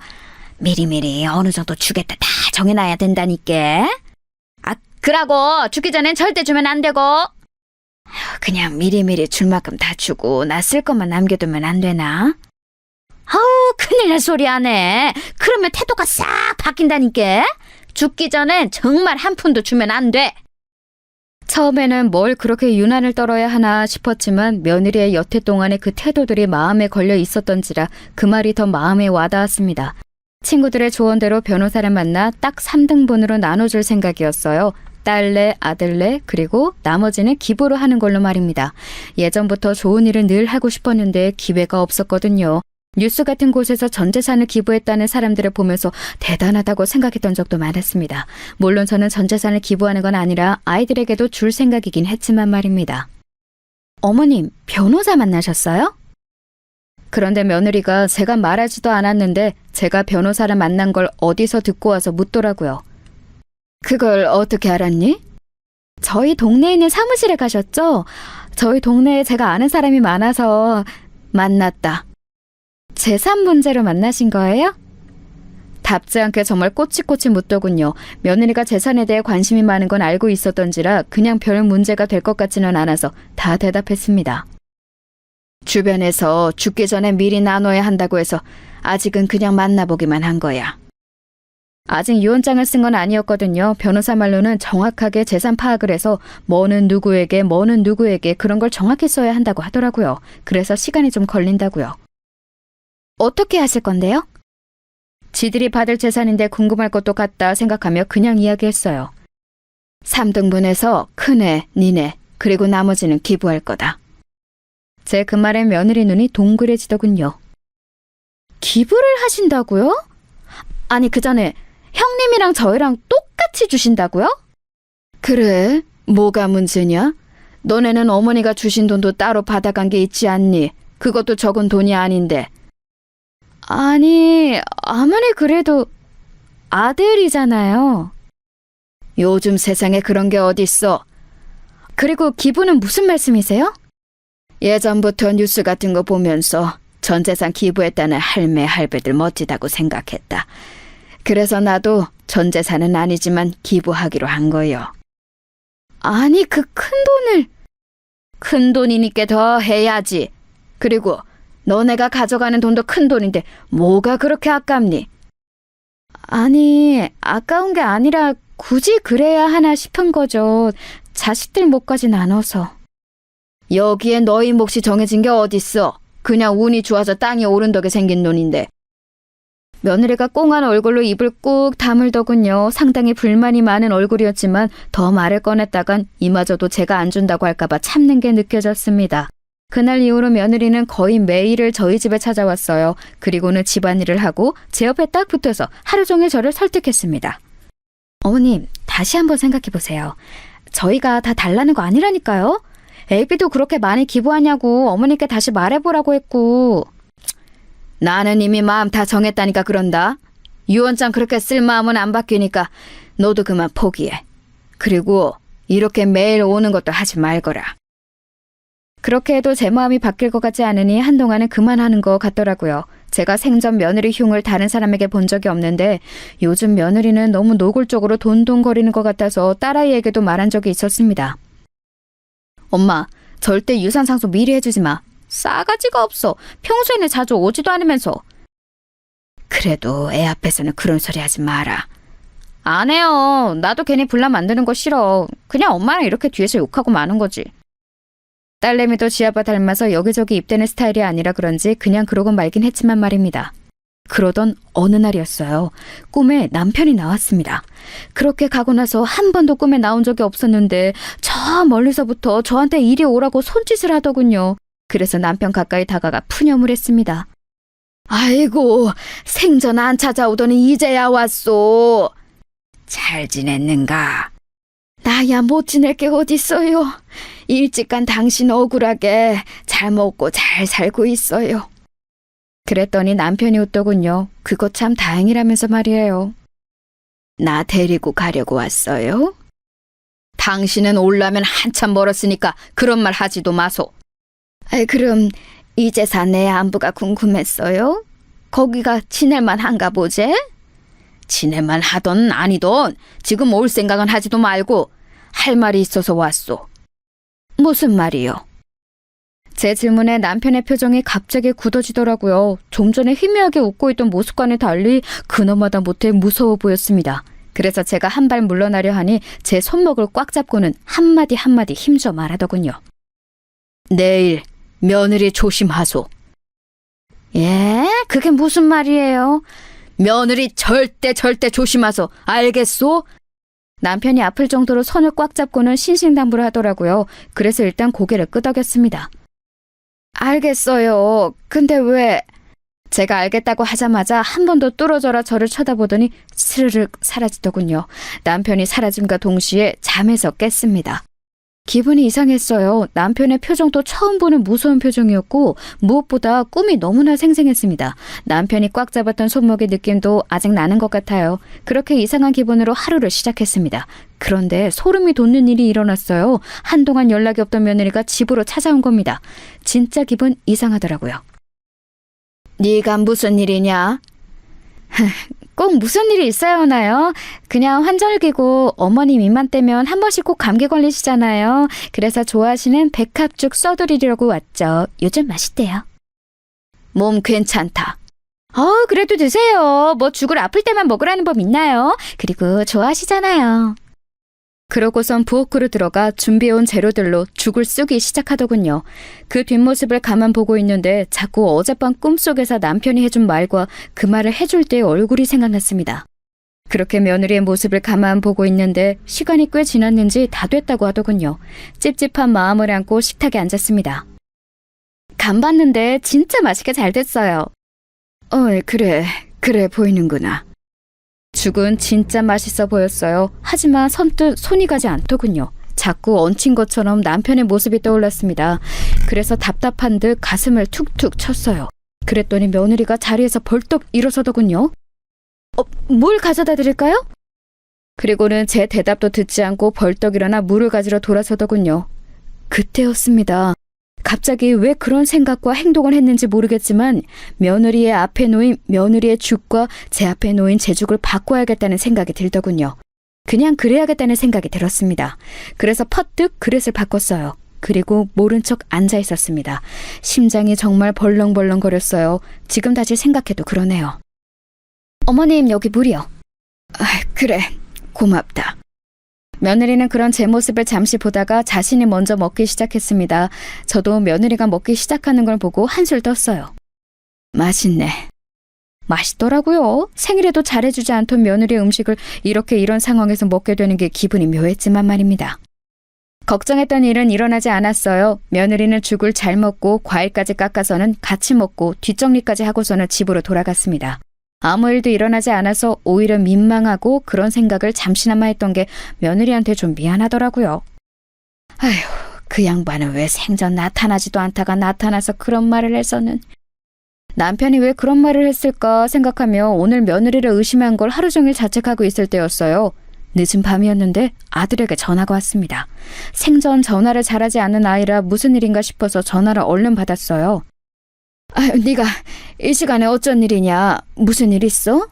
미리미리 어느 정도 주겠다 다 정해놔야 된다니까. 아, 그러고 죽기 전엔 절대 주면 안 되고. 그냥 미리미리 줄 만큼 다 주고 나 쓸 것만 남겨두면 안 되나? 아우, 큰일 날 소리 하네. 그러면 태도가 싹 바뀐다니까. 죽기 전엔 정말 한 푼도 주면 안 돼. 처음에는 뭘 그렇게 유난을 떨어야 하나 싶었지만 며느리의 여태 동안의 그 태도들이 마음에 걸려 있었던지라 그 말이 더 마음에 와닿았습니다. 친구들의 조언대로 변호사를 만나 딱 3등분으로 나눠줄 생각이었어요. 딸내, 아들내, 그리고 나머지는 기부로 하는 걸로 말입니다. 예전부터 좋은 일을 늘 하고 싶었는데 기회가 없었거든요. 뉴스 같은 곳에서 전 재산을 기부했다는 사람들을 보면서 대단하다고 생각했던 적도 많았습니다. 물론 저는 전 재산을 기부하는 건 아니라 아이들에게도 줄 생각이긴 했지만 말입니다. 어머님, 변호사 만나셨어요? 그런데 며느리가 제가 말하지도 않았는데 제가 변호사를 만난 걸 어디서 듣고 와서 묻더라고요. 그걸 어떻게 알았니? 저희 동네에 있는 사무실에 가셨죠? 저희 동네에 제가 아는 사람이 많아서 만났다. 재산 문제로 만나신 거예요? 답지 않게 정말 꼬치꼬치 묻더군요. 며느리가 재산에 대해 관심이 많은 건 알고 있었던지라 그냥 별 문제가 될 것 같지는 않아서 다 대답했습니다. 주변에서 죽기 전에 미리 나눠야 한다고 해서 아직은 그냥 만나보기만 한 거야. 아직 유언장을 쓴 건 아니었거든요. 변호사 말로는 정확하게 재산 파악을 해서 뭐는 누구에게 그런 걸 정확히 써야 한다고 하더라고요. 그래서 시간이 좀 걸린다고요. 어떻게 하실 건데요? 지들이 받을 재산인데 궁금할 것도 같다 생각하며 그냥 이야기했어요. 3등분해서 큰애, 니네, 그리고 나머지는 기부할 거다. 제 그 말에 며느리 눈이 동그래지더군요. 기부를 하신다고요? 아니 그 전에 형님이랑 저희랑 똑같이 주신다고요? 그래, 뭐가 문제냐? 너네는 어머니가 주신 돈도 따로 받아간 게 있지 않니? 그것도 적은 돈이 아닌데. 아니, 아무리 그래도 아들이잖아요. 요즘 세상에 그런 게 어딨어. 그리고 기부는 무슨 말씀이세요? 예전부터 뉴스 같은 거 보면서 전 재산 기부했다는 할매, 할배들 멋지다고 생각했다. 그래서 나도 전 재산은 아니지만 기부하기로 한 거요. 아니, 그 큰 돈이니까 더 해야지. 그리고 너네가 가져가는 돈도 큰 돈인데 뭐가 그렇게 아깝니? 아니, 아까운 게 아니라 굳이 그래야 하나 싶은 거죠. 자식들 몫까지 나눠서. 여기에 너희 몫이 정해진 게 어딨어. 그냥 운이 좋아서 땅이 오른 덕에 생긴 돈인데. 며느리가 꽁한 얼굴로 입을 꾹 다물더군요. 상당히 불만이 많은 얼굴이었지만 더 말을 꺼냈다간 이마저도 제가 안 준다고 할까봐 참는 게 느껴졌습니다. 그날 이후로 며느리는 거의 매일을 저희 집에 찾아왔어요. 그리고는 집안일을 하고 제 옆에 딱 붙어서 하루 종일 저를 설득했습니다. 어머님, 다시 한번 생각해보세요. 저희가 다 달라는 거 아니라니까요? 애비도 그렇게 많이 기부하냐고 어머니께 다시 말해보라고 했고. 나는 이미 마음 다 정했다니까 그런다. 유언장 그렇게 쓸 마음은 안 바뀌니까 너도 그만 포기해. 그리고 이렇게 매일 오는 것도 하지 말거라. 그렇게 해도 제 마음이 바뀔 것 같지 않으니 한동안은 그만하는 것 같더라고요. 제가 생전 며느리 흉을 다른 사람에게 본 적이 없는데 요즘 며느리는 너무 노골적으로 돈돈거리는 것 같아서 딸아이에게도 말한 적이 있었습니다. 엄마, 절대 유산상속 미리 해주지 마. 싸가지가 없어. 평소에는 자주 오지도 않으면서. 그래도 애 앞에서는 그런 소리 하지 마라. 안 해요. 나도 괜히 분란 만드는 거 싫어. 그냥 엄마랑 이렇게 뒤에서 욕하고 마는 거지. 딸내미도 지아빠 닮아서 여기저기 입대는 스타일이 아니라 그런지 그냥 그러고 말긴 했지만 말입니다. 그러던 어느 날이었어요. 꿈에 남편이 나왔습니다. 그렇게 가고 나서 한 번도 꿈에 나온 적이 없었는데 저 멀리서부터 저한테 이리 오라고 손짓을 하더군요. 그래서 남편 가까이 다가가 푸념을 했습니다. 아이고, 생전 안 찾아오더니 이제야 왔소. 잘 지냈는가? 나야 못 지낼 게 어딨어요. 일찍 간 당신 억울하게 잘 먹고 잘 살고 있어요. 그랬더니 남편이 웃더군요. 그거 참 다행이라면서 말이에요. 나 데리고 가려고 왔어요? 당신은 올라면 한참 멀었으니까 그런 말 하지도 마소. 그럼 이제사 내 안부가 궁금했어요? 거기가 지낼만 한가 보제? 지낼만 하던 아니던 지금 올 생각은 하지도 말고 할 말이 있어서 왔소. 무슨 말이요? 제 질문에 남편의 표정이 갑자기 굳어지더라고요. 좀 전에 희미하게 웃고 있던 모습과는 달리 그놈마다 못해 무서워 보였습니다. 그래서 제가 한 발 물러나려 하니 제 손목을 꽉 잡고는 한마디 한마디 힘줘 말하더군요. 내일 며느리 조심하소. 예? 그게 무슨 말이에요? 며느리 절대 조심하소. 알겠소? 남편이 아플 정도로 손을 꽉 잡고는 신신당부를 하더라고요. 그래서 일단 고개를 끄덕였습니다. 알겠어요. 근데 왜? 제가 알겠다고 하자마자 한 번 더 뚫어져라 저를 쳐다보더니 스르륵 사라지더군요. 남편이 사라짐과 동시에 잠에서 깼습니다. 기분이 이상했어요. 남편의 표정도 처음 보는 무서운 표정이었고 무엇보다 꿈이 너무나 생생했습니다. 남편이 꽉 잡았던 손목의 느낌도 아직 나는 것 같아요. 그렇게 이상한 기분으로 하루를 시작했습니다. 그런데 소름이 돋는 일이 일어났어요. 한동안 연락이 없던 며느리가 집으로 찾아온 겁니다. 진짜 기분 이상하더라고요. 네가 무슨 일이냐? 꼭 무슨 일이 있어야 하나요? 그냥 환절기고 어머님 입만 떼면 한 번씩 꼭 감기 걸리시잖아요. 그래서 좋아하시는 백합죽 써드리려고 왔죠. 요즘 맛있대요. 몸 괜찮다. 그래도 드세요. 뭐 죽을 아플 때만 먹으라는 법 있나요? 그리고 좋아하시잖아요. 그러고선 부엌으로 들어가 준비해온 재료들로 죽을 쓰기 시작하더군요. 그 뒷모습을 가만 보고 있는데 자꾸 어젯밤 꿈속에서 남편이 해준 말과 그 말을 해줄 때의 얼굴이 생각났습니다. 그렇게 며느리의 모습을 가만 보고 있는데 시간이 꽤 지났는지 다 됐다고 하더군요. 찝찝한 마음을 안고 식탁에 앉았습니다. 간 봤는데 진짜 맛있게 잘 됐어요. 그래 보이는구나. 죽은 진짜 맛있어 보였어요. 하지만 선뜻 손이 가지 않더군요. 자꾸 얹힌 것처럼 남편의 모습이 떠올랐습니다. 그래서 답답한 듯 가슴을 툭툭 쳤어요. 그랬더니 며느리가 자리에서 벌떡 일어서더군요. 뭘 가져다 드릴까요? 그리고는 제 대답도 듣지 않고 벌떡 일어나 물을 가지러 돌아서더군요. 그때였습니다. 갑자기 왜 그런 생각과 행동을 했는지 모르겠지만 며느리의 앞에 놓인 며느리의 죽과 제 앞에 놓인 제 죽을 바꿔야겠다는 생각이 들더군요. 그냥 그래야겠다는 생각이 들었습니다. 그래서 퍼뜩 그릇을 바꿨어요. 그리고 모른 척 앉아 있었습니다. 심장이 정말 벌렁벌렁거렸어요. 지금 다시 생각해도 그러네요. 어머님, 여기 물이요. 그래, 고맙다. 며느리는 그런 제 모습을 잠시 보다가 자신이 먼저 먹기 시작했습니다. 저도 며느리가 먹기 시작하는 걸 보고 한술 떴어요. 맛있네. 맛있더라고요. 생일에도 잘해주지 않던 며느리의 음식을 이렇게 이런 상황에서 먹게 되는 게 기분이 묘했지만 말입니다. 걱정했던 일은 일어나지 않았어요. 며느리는 죽을 잘 먹고 과일까지 깎아서는 같이 먹고 뒷정리까지 하고서는 집으로 돌아갔습니다. 아무 일도 일어나지 않아서 오히려 민망하고 그런 생각을 잠시나마 했던 게 며느리한테 좀 미안하더라고요. 아휴, 그 양반은 왜 생전 나타나지도 않다가 나타나서 그런 말을 해서는. 남편이 왜 그런 말을 했을까 생각하며 오늘 며느리를 의심한 걸 하루 종일 자책하고 있을 때였어요. 늦은 밤이었는데 아들에게 전화가 왔습니다. 생전 전화를 잘하지 않는 아이라 무슨 일인가 싶어서 전화를 얼른 받았어요. 네가 이 시간에 어쩐 일이냐? 무슨 일 있어?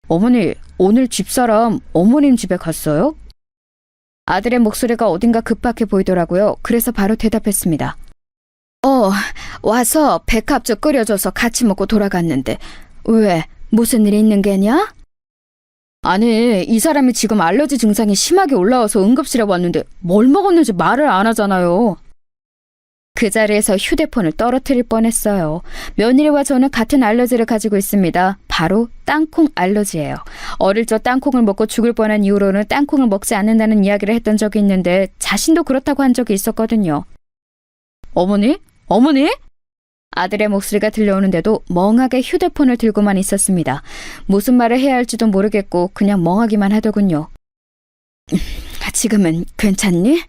어머니, 오늘 집사람 어머님 집에 갔어요? 아들의 목소리가 어딘가 급박해 보이더라고요. 그래서 바로 대답했습니다. 와서 백합죽 끓여줘서 같이 먹고 돌아갔는데 왜? 무슨 일 있는 게냐? 아니, 이 사람이 지금 알러지 증상이 심하게 올라와서 응급실에 왔는데 뭘 먹었는지 말을 안 하잖아요. 그 자리에서 휴대폰을 떨어뜨릴 뻔했어요. 며느리와 저는 같은 알러지를 가지고 있습니다. 바로 땅콩 알러지예요. 어릴 적 땅콩을 먹고 죽을 뻔한 이후로는 땅콩을 먹지 않는다는 이야기를 했던 적이 있는데 자신도 그렇다고 한 적이 있었거든요. 어머니? 아들의 목소리가 들려오는데도 멍하게 휴대폰을 들고만 있었습니다. 무슨 말을 해야 할지도 모르겠고 그냥 멍하기만 하더군요. 지금은 괜찮니?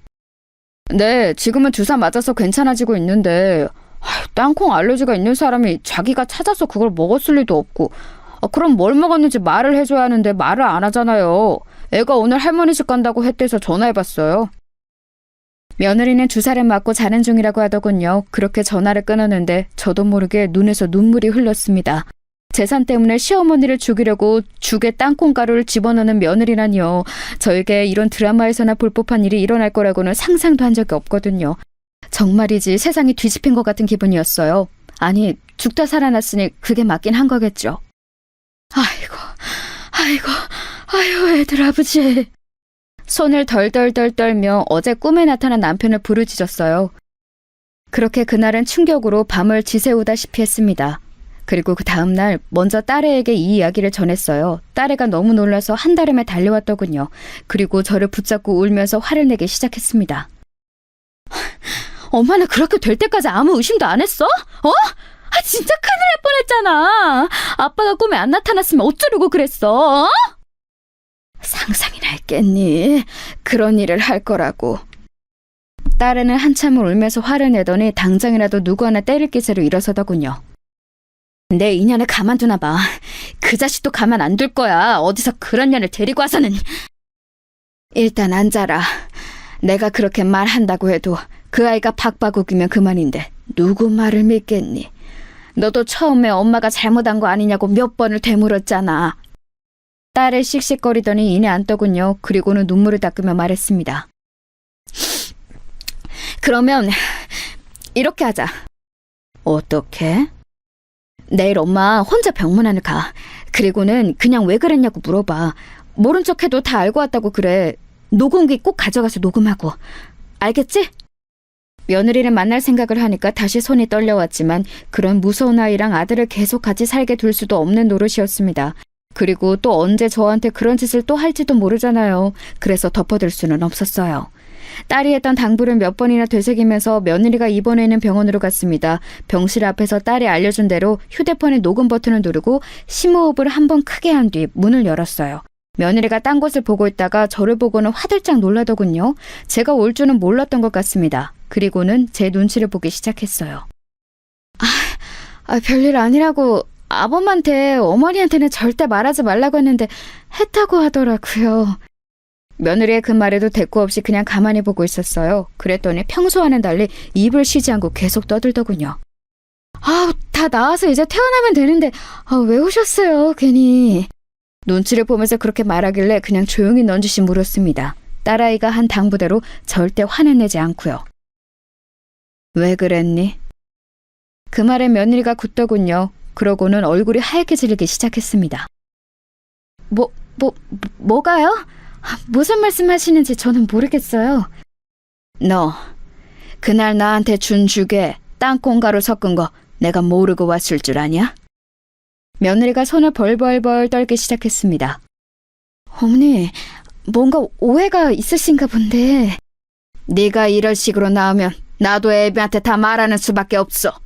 네, 지금은 주사 맞아서 괜찮아지고 있는데 땅콩 알러지가 있는 사람이 자기가 찾아서 그걸 먹었을 리도 없고 그럼 뭘 먹었는지 말을 해줘야 하는데 말을 안 하잖아요. 애가 오늘 할머니 집 간다고 했대서 전화해봤어요. 며느리는 주사를 맞고 자는 중이라고 하더군요. 그렇게 전화를 끊었는데 저도 모르게 눈에서 눈물이 흘렀습니다. 재산 때문에 시어머니를 죽이려고 죽에 땅콩가루를 집어넣는 며느리라니요. 저에게 이런 드라마에서나 볼 법한 일이 일어날 거라고는 상상도 한 적이 없거든요. 정말이지 세상이 뒤집힌 것같은 기분이었어요. 죽다 살아났으니 그게 맞긴 한 거겠죠. 아이고, 애들 아버지. 손을 덜덜덜 떨며 어제 꿈에 나타난 남편을 부르짖었어요. 그렇게 그날은 충격으로 밤을 지새우다시피 했습니다. 그리고 그 다음날 먼저 딸애에게 이 이야기를 전했어요. 딸애가 너무 놀라서 한달음에 달려왔더군요. 그리고 저를 붙잡고 울면서 화를 내기 시작했습니다. 엄마는 그렇게 될 때까지 아무 의심도 안 했어? 진짜 큰일 날 뻔했잖아. 아빠가 꿈에 안 나타났으면 어쩌려고 그랬어? 상상이나 했겠니? 그런 일을 할 거라고. 딸애는 한참을 울면서 화를 내더니 당장이라도 누구 하나 때릴 기세로 일어서더군요. 내 인연을 가만두나 봐. 그 자식도 가만 안 둘 거야. 어디서 그런 년을 데리고 와서는. 일단 앉아라. 내가 그렇게 말한다고 해도 그 아이가 박바국이면 그만인데 누구 말을 믿겠니? 너도 처음에 엄마가 잘못한 거 아니냐고 몇 번을 되물었잖아. 딸을 씩씩거리더니 이내 앉더군요. 그리고는 눈물을 닦으며 말했습니다. 그러면 이렇게 하자. 어떻게? 내일 엄마 혼자 병문안을 가. 그리고는 그냥 왜 그랬냐고 물어봐. 모른 척해도 다 알고 왔다고 그래. 녹음기 꼭 가져가서 녹음하고. 알겠지? 며느리를 만날 생각을 하니까 다시 손이 떨려왔지만 그런 무서운 아이랑 아들을 계속 같이 살게 둘 수도 없는 노릇이었습니다. 그리고 또 언제 저한테 그런 짓을 또 할지도 모르잖아요. 그래서 덮어둘 수는 없었어요. 딸이 했던 당부를 몇 번이나 되새기면서 며느리가 입원해 있는 병원으로 갔습니다. 병실 앞에서 딸이 알려준 대로 휴대폰의 녹음 버튼을 누르고 심호흡을 한 번 크게 한 뒤 문을 열었어요. 며느리가 딴 곳을 보고 있다가 저를 보고는 화들짝 놀라더군요. 제가 올 줄은 몰랐던 것 같습니다. 그리고는 제 눈치를 보기 시작했어요. 별일 아니라고 아범한테 어머니한테는 절대 말하지 말라고 했는데 했다고 하더라고요. 며느리의 그 말에도 대꾸 없이 그냥 가만히 보고 있었어요. 그랬더니 평소와는 달리 입을 쉬지 않고 계속 떠들더군요. 다 나와서 이제 퇴원하면 되는데 왜 오셨어요 괜히. 눈치를 보면서 그렇게 말하길래 그냥 조용히 넌지시 물었습니다. 딸아이가 한 당부대로 절대 화는 내지 않고요. 왜 그랬니? 그 말에 며느리가 굳더군요. 그러고는 얼굴이 하얗게 질리기 시작했습니다. 뭐가요? 무슨 말씀하시는지 저는 모르겠어요. 너 그날 나한테 준 죽에 땅콩가루 섞은 거 내가 모르고 왔을 줄 아냐? 며느리가 손을 벌벌벌 떨기 시작했습니다. 어머니, 뭔가 오해가 있으신가 본데. 네가 이런 식으로 나오면 나도 애비한테 다 말하는 수밖에 없어.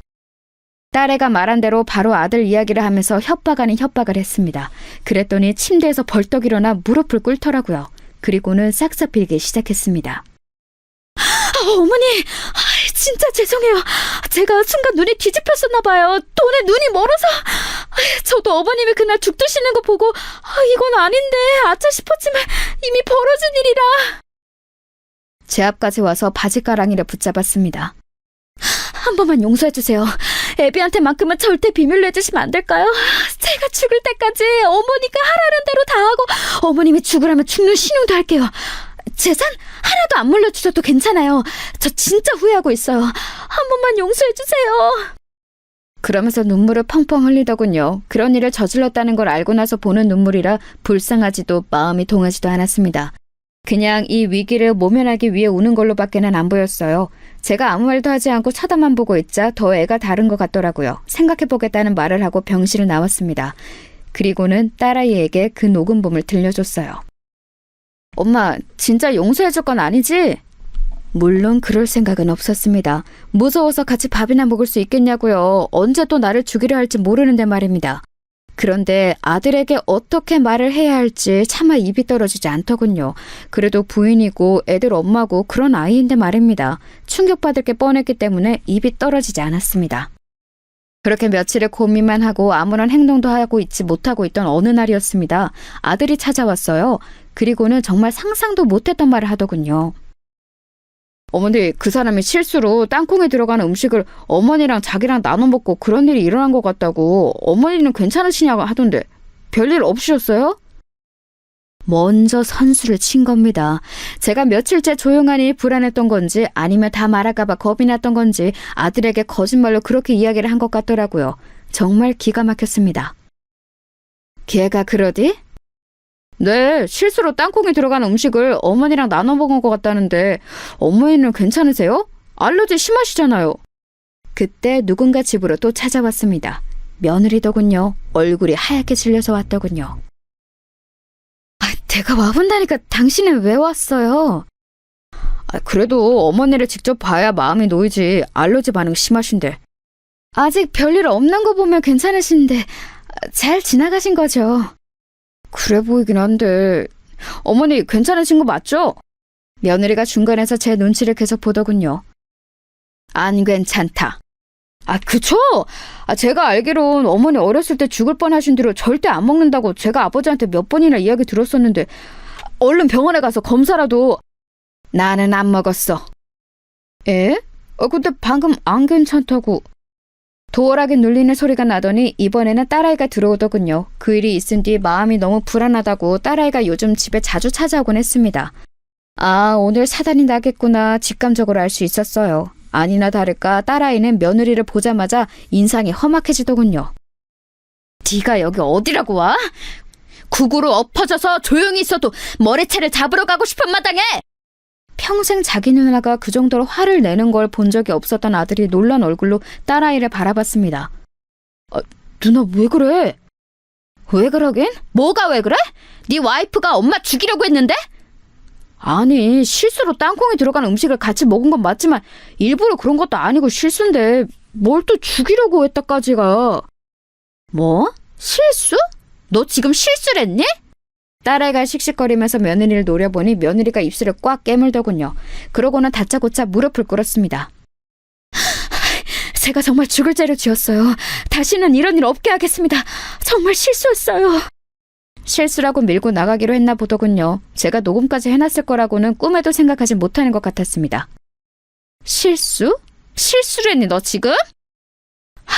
딸애가 말한 대로 바로 아들 이야기를 하면서 협박 아닌 협박을 했습니다. 그랬더니 침대에서 벌떡 일어나 무릎을 꿇더라고요. 그리고는 싹싹 빌기 시작했습니다. 어머니, 진짜 죄송해요. 제가 순간 눈이 뒤집혔었나 봐요. 돈에 눈이 멀어서. 저도 어머님이 그날 죽 드시는 거 보고 이건 아닌데 아차 싶었지만 이미 벌어진 일이라. 제 앞까지 와서 바지가랑이를 붙잡았습니다. 한 번만 용서해주세요. 애비한테만큼은 절대 비밀로 해주시면 안 될까요? 제가 죽을 때까지 어머니가 하라는 대로 다 하고 어머님이 죽으라면 죽는 신용도 할게요. 재산 하나도 안 물려주셔도 괜찮아요. 저 진짜 후회하고 있어요. 한 번만 용서해주세요. 그러면서 눈물을 펑펑 흘리더군요. 그런 일을 저질렀다는 걸 알고 나서 보는 눈물이라 불쌍하지도 마음이 동하지도 않았습니다. 그냥 이 위기를 모면하기 위해 우는 걸로밖에는 안 보였어요. 제가 아무 말도 하지 않고 쳐다만 보고 있자 더 애가 다른 것 같더라고요. 생각해보겠다는 말을 하고 병실을 나왔습니다. 그리고는 딸아이에게 그 녹음본을 들려줬어요. 엄마, 진짜 용서해줄 건 아니지? 물론 그럴 생각은 없었습니다. 무서워서 같이 밥이나 먹을 수 있겠냐고요. 언제 또 나를 죽이려 할지 모르는데 말입니다. 그런데 아들에게 어떻게 말을 해야 할지 차마 입이 떨어지지 않더군요. 그래도 부인이고 애들 엄마고 그런 아이인데 말입니다. 충격받을 게 뻔했기 때문에 입이 떨어지지 않았습니다. 그렇게 며칠을 고민만 하고 아무런 행동도 하고 있지 못하고 있던 어느 날이었습니다. 아들이 찾아왔어요. 그리고는 정말 상상도 못했던 말을 하더군요. 어머니, 그 사람이 실수로 땅콩에 들어가는 음식을 어머니랑 자기랑 나눠 먹고 그런 일이 일어난 것 같다고. 어머니는 괜찮으시냐고 하던데 별일 없으셨어요? 먼저 선수를 친 겁니다. 제가 며칠째 조용하니 불안했던 건지 아니면 다 말할까봐 겁이 났던 건지 아들에게 거짓말로 그렇게 이야기를 한 것 같더라고요. 정말 기가 막혔습니다. 걔가 그러디? 네, 실수로 땅콩이 들어간 음식을 어머니랑 나눠 먹은 것 같다는데 어머니는 괜찮으세요? 알러지 심하시잖아요. 그때 누군가 집으로 또 찾아왔습니다. 며느리더군요. 얼굴이 하얗게 질려서 왔더군요. 내가 와본다니까 당신은 왜 왔어요? 그래도 어머니를 직접 봐야 마음이 놓이지. 알러지 반응 심하신데. 아직 별일 없는 거 보면 괜찮으신데 잘 지나가신 거죠? 그래 보이긴 한데 어머니 괜찮으신 거 맞죠? 며느리가 중간에서 제 눈치를 계속 보더군요. 안 괜찮다. 그쵸? 제가 알기론 어머니 어렸을 때 죽을 뻔하신 뒤로 절대 안 먹는다고 제가 아버지한테 몇 번이나 이야기 들었었는데 얼른 병원에 가서 검사라도. 나는 안 먹었어. 에? 근데 방금 안 괜찮다고. 도어락에 눌리는 소리가 나더니 이번에는 딸아이가 들어오더군요. 그 일이 있은 뒤 마음이 너무 불안하다고 딸아이가 요즘 집에 자주 찾아오곤 했습니다. 오늘 사단이 나겠구나 직감적으로 알 수 있었어요. 아니나 다를까 딸아이는 며느리를 보자마자 인상이 험악해지더군요. 네가 여기 어디라고 와? 구구로 엎어져서 조용히 있어도 머리채를 잡으러 가고 싶은 마당에! 평생 자기 누나가 그 정도로 화를 내는 걸 본 적이 없었던 아들이 놀란 얼굴로 딸아이를 바라봤습니다. 누나 왜 그래? 왜 그러긴? 뭐가 왜 그래? 네 와이프가 엄마 죽이려고 했는데? 아니, 실수로 땅콩이 들어간 음식을 같이 먹은 건 맞지만 일부러 그런 것도 아니고 실수인데 뭘 또 죽이려고 했다까지가. 뭐? 실수? 너 지금 실수를 했니? 딸아이가 씩씩거리면서 며느리를 노려보니 며느리가 입술을 꽉 깨물더군요. 그러고는 다짜고짜 무릎을 꿇었습니다. 제가 정말 죽을 죄를 지었어요. 다시는 이런 일 없게 하겠습니다. 정말 실수했어요. 실수라고 밀고 나가기로 했나 보더군요. 제가 녹음까지 해놨을 거라고는 꿈에도 생각하지 못하는 것 같았습니다. 실수? 실수를 했니 너 지금?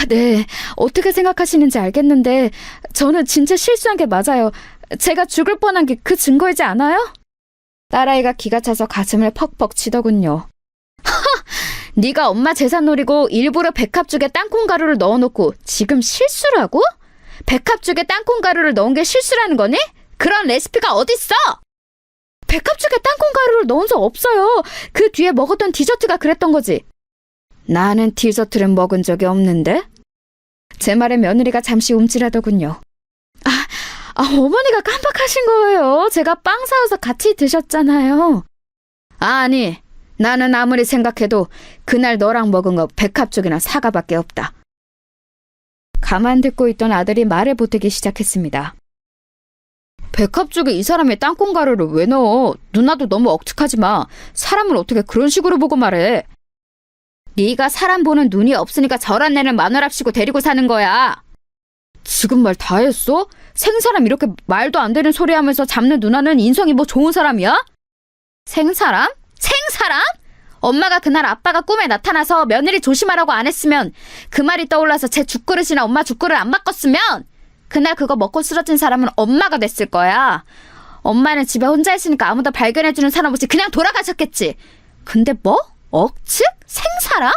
네. 어떻게 생각하시는지 알겠는데 저는 진짜 실수한 게 맞아요. 제가 죽을 뻔한 게 그 증거이지 않아요? 딸아이가 기가 차서 가슴을 퍽퍽 치더군요. 네가 엄마 재산 노리고 일부러 백합죽에 땅콩가루를 넣어놓고 지금 실수라고? 백합죽에 땅콩가루를 넣은 게 실수라는 거니? 그런 레시피가 어딨어? 백합죽에 땅콩가루를 넣은 적 없어요. 그 뒤에 먹었던 디저트가 그랬던 거지. 나는 디저트를 먹은 적이 없는데? 제 말에 며느리가 잠시 움찔하더군요. 어머니가 깜빡하신 거예요. 제가 빵 사와서 같이 드셨잖아요. 아니, 나는 아무리 생각해도 그날 너랑 먹은 거 백합죽이나 사과밖에 없다. 가만 듣고 있던 아들이 말을 보태기 시작했습니다. 백합죽에 이 사람이 땅콩가루를 왜 넣어? 누나도 너무 억측하지 마. 사람을 어떻게 그런 식으로 보고 말해. 네가 사람 보는 눈이 없으니까 저런 애는 마누랍시고 데리고 사는 거야. 지금 말 다 했어? 생사람 이렇게 말도 안 되는 소리 하면서 잡는 누나는 인성이 뭐 좋은 사람이야? 생사람? 생사람? 엄마가 그날 아빠가 꿈에 나타나서 며느리 조심하라고 안 했으면 그 말이 떠올라서 제 죽그릇이나 엄마 죽그릇 안 바꿨으면 그날 그거 먹고 쓰러진 사람은 엄마가 됐을 거야. 엄마는 집에 혼자 있으니까 아무도 발견해주는 사람 없이 그냥 돌아가셨겠지. 근데 뭐? 억측? 생사람?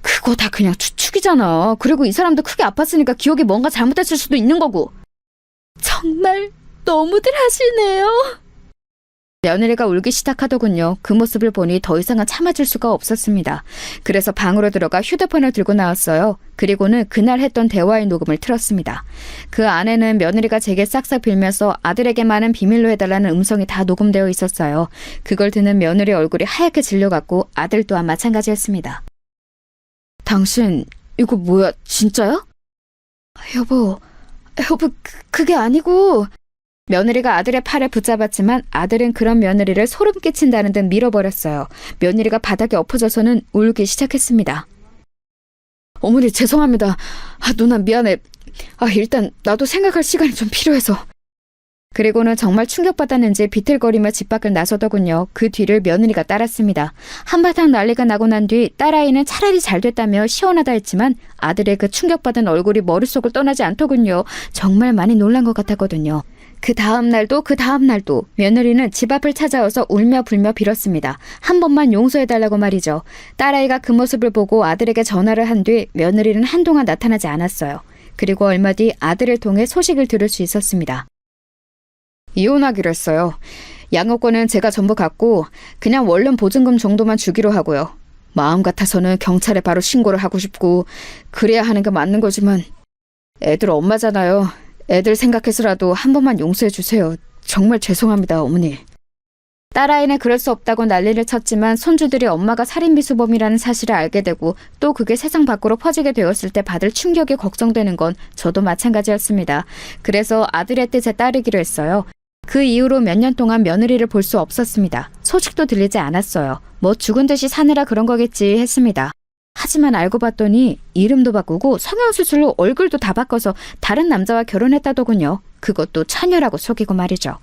그거 다 그냥 추측이잖아. 그리고 이 사람도 크게 아팠으니까 기억이 뭔가 잘못됐을 수도 있는 거고. 정말 너무들 하시네요. 며느리가 울기 시작하더군요. 그 모습을 보니 더 이상은 참아줄 수가 없었습니다. 그래서 방으로 들어가 휴대폰을 들고 나왔어요. 그리고는 그날 했던 대화의 녹음을 틀었습니다. 그 안에는 며느리가 제게 싹싹 빌면서 아들에게만은 비밀로 해달라는 음성이 다 녹음되어 있었어요. 그걸 듣는 며느리 얼굴이 하얗게 질려갔고 아들 또한 마찬가지였습니다. 당신 이거 뭐야? 진짜야? 여보, 그게 아니고... 며느리가 아들의 팔을 붙잡았지만 아들은 그런 며느리를 소름 끼친다는 듯 밀어버렸어요. 며느리가 바닥에 엎어져서는 울기 시작했습니다. 어머니 죄송합니다. 누나 미안해. 일단 나도 생각할 시간이 좀 필요해서. 그리고는 정말 충격받았는지 비틀거리며 집 밖을 나서더군요. 그 뒤를 며느리가 따랐습니다. 한바탕 난리가 나고 난 뒤 딸아이는 차라리 잘 됐다며 시원하다 했지만 아들의 그 충격받은 얼굴이 머릿속을 떠나지 않더군요. 정말 많이 놀란 것 같았거든요. 그 다음 날도 며느리는 집 앞을 찾아와서 울며 불며 빌었습니다. 한 번만 용서해달라고 말이죠. 딸아이가 그 모습을 보고 아들에게 전화를 한 뒤 며느리는 한동안 나타나지 않았어요. 그리고 얼마 뒤 아들을 통해 소식을 들을 수 있었습니다. 이혼하기로 했어요. 양육권은 제가 전부 갖고 그냥 원룸 보증금 정도만 주기로 하고요. 마음 같아서는 경찰에 바로 신고를 하고 싶고 그래야 하는 게 맞는 거지만 애들 엄마잖아요. 애들 생각해서라도 한 번만 용서해 주세요. 정말 죄송합니다, 어머니. 딸아이는 그럴 수 없다고 난리를 쳤지만 손주들이 엄마가 살인미수범이라는 사실을 알게 되고 또 그게 세상 밖으로 퍼지게 되었을 때 받을 충격이 걱정되는 건 저도 마찬가지였습니다. 그래서 아들의 뜻에 따르기로 했어요. 그 이후로 몇 년 동안 며느리를 볼 수 없었습니다. 소식도 들리지 않았어요. 뭐 죽은 듯이 사느라 그런 거겠지 했습니다. 하지만 알고 봤더니 이름도 바꾸고 성형수술로 얼굴도 다 바꿔서 다른 남자와 결혼했다더군요. 그것도 처녀라고 속이고 말이죠.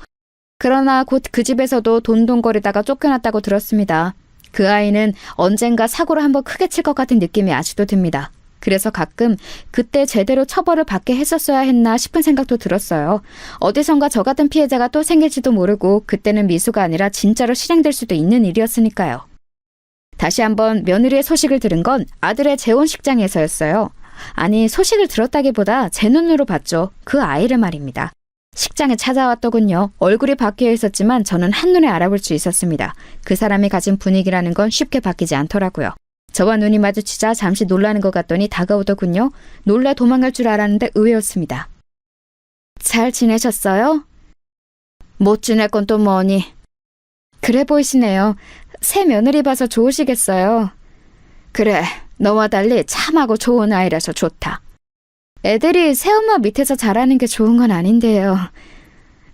그러나 곧 그 집에서도 돈돈거리다가 쫓겨났다고 들었습니다. 그 아이는 언젠가 사고를 한번 크게 칠 것 같은 느낌이 아직도 듭니다. 그래서 가끔 그때 제대로 처벌을 받게 했었어야 했나 싶은 생각도 들었어요. 어디선가 저 같은 피해자가 또 생길지도 모르고 그때는 미수가 아니라 진짜로 실행될 수도 있는 일이었으니까요. 다시 한번 며느리의 소식을 들은 건 아들의 재혼식장에서였어요. 아니, 소식을 들었다기보다 제 눈으로 봤죠. 그 아이를 말입니다. 식장에 찾아왔더군요. 얼굴이 바뀌어 있었지만 저는 한눈에 알아볼 수 있었습니다. 그 사람이 가진 분위기라는 건 쉽게 바뀌지 않더라고요. 저와 눈이 마주치자 잠시 놀라는 것 같더니 다가오더군요. 놀라 도망갈 줄 알았는데 의외였습니다. 잘 지내셨어요? 못 지낼 건 또 뭐니? 그래 보이시네요. 새 며느리 봐서 좋으시겠어요. 그래, 너와 달리 참하고 좋은 아이라서 좋다. 애들이 새엄마 밑에서 자라는 게 좋은 건 아닌데요.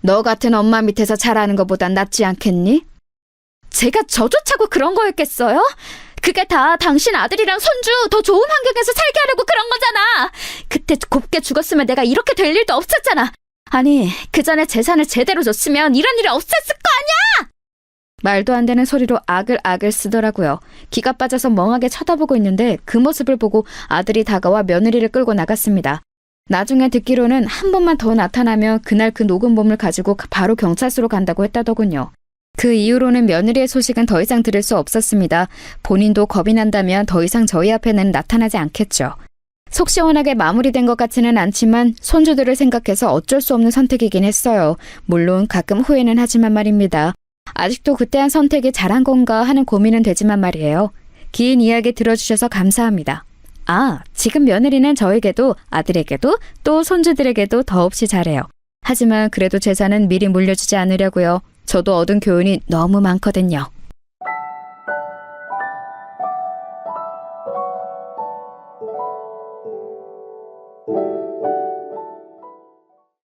너 같은 엄마 밑에서 자라는 것보단 낫지 않겠니? 제가 저조차고 그런 거였겠어요? 그게 다 당신 아들이랑 손주 더 좋은 환경에서 살게 하려고 그런 거잖아. 그때 곱게 죽었으면 내가 이렇게 될 일도 없었잖아. 아니, 그 전에 재산을 제대로 줬으면 이런 일이 없었을 거 아니야! 말도 안 되는 소리로 아글아글 쓰더라고요. 기가 빠져서 멍하게 쳐다보고 있는데 그 모습을 보고 아들이 다가와 며느리를 끌고 나갔습니다. 나중에 듣기로는 한 번만 더 나타나면 그날 그 녹음본을 가지고 바로 경찰서로 간다고 했다더군요. 그 이후로는 며느리의 소식은 더 이상 들을 수 없었습니다. 본인도 겁이 난다면 더 이상 저희 앞에는 나타나지 않겠죠. 속 시원하게 마무리된 것 같지는 않지만 손주들을 생각해서 어쩔 수 없는 선택이긴 했어요. 물론 가끔 후회는 하지만 말입니다. 아직도 그때 한 선택이 잘한 건가 하는 고민은 되지만 말이에요. 긴 이야기 들어주셔서 감사합니다. 아, 지금 며느리는 저에게도 아들에게도 또 손주들에게도 더없이 잘해요. 하지만 그래도 재산은 미리 물려주지 않으려고요. 저도 얻은 교훈이 너무 많거든요.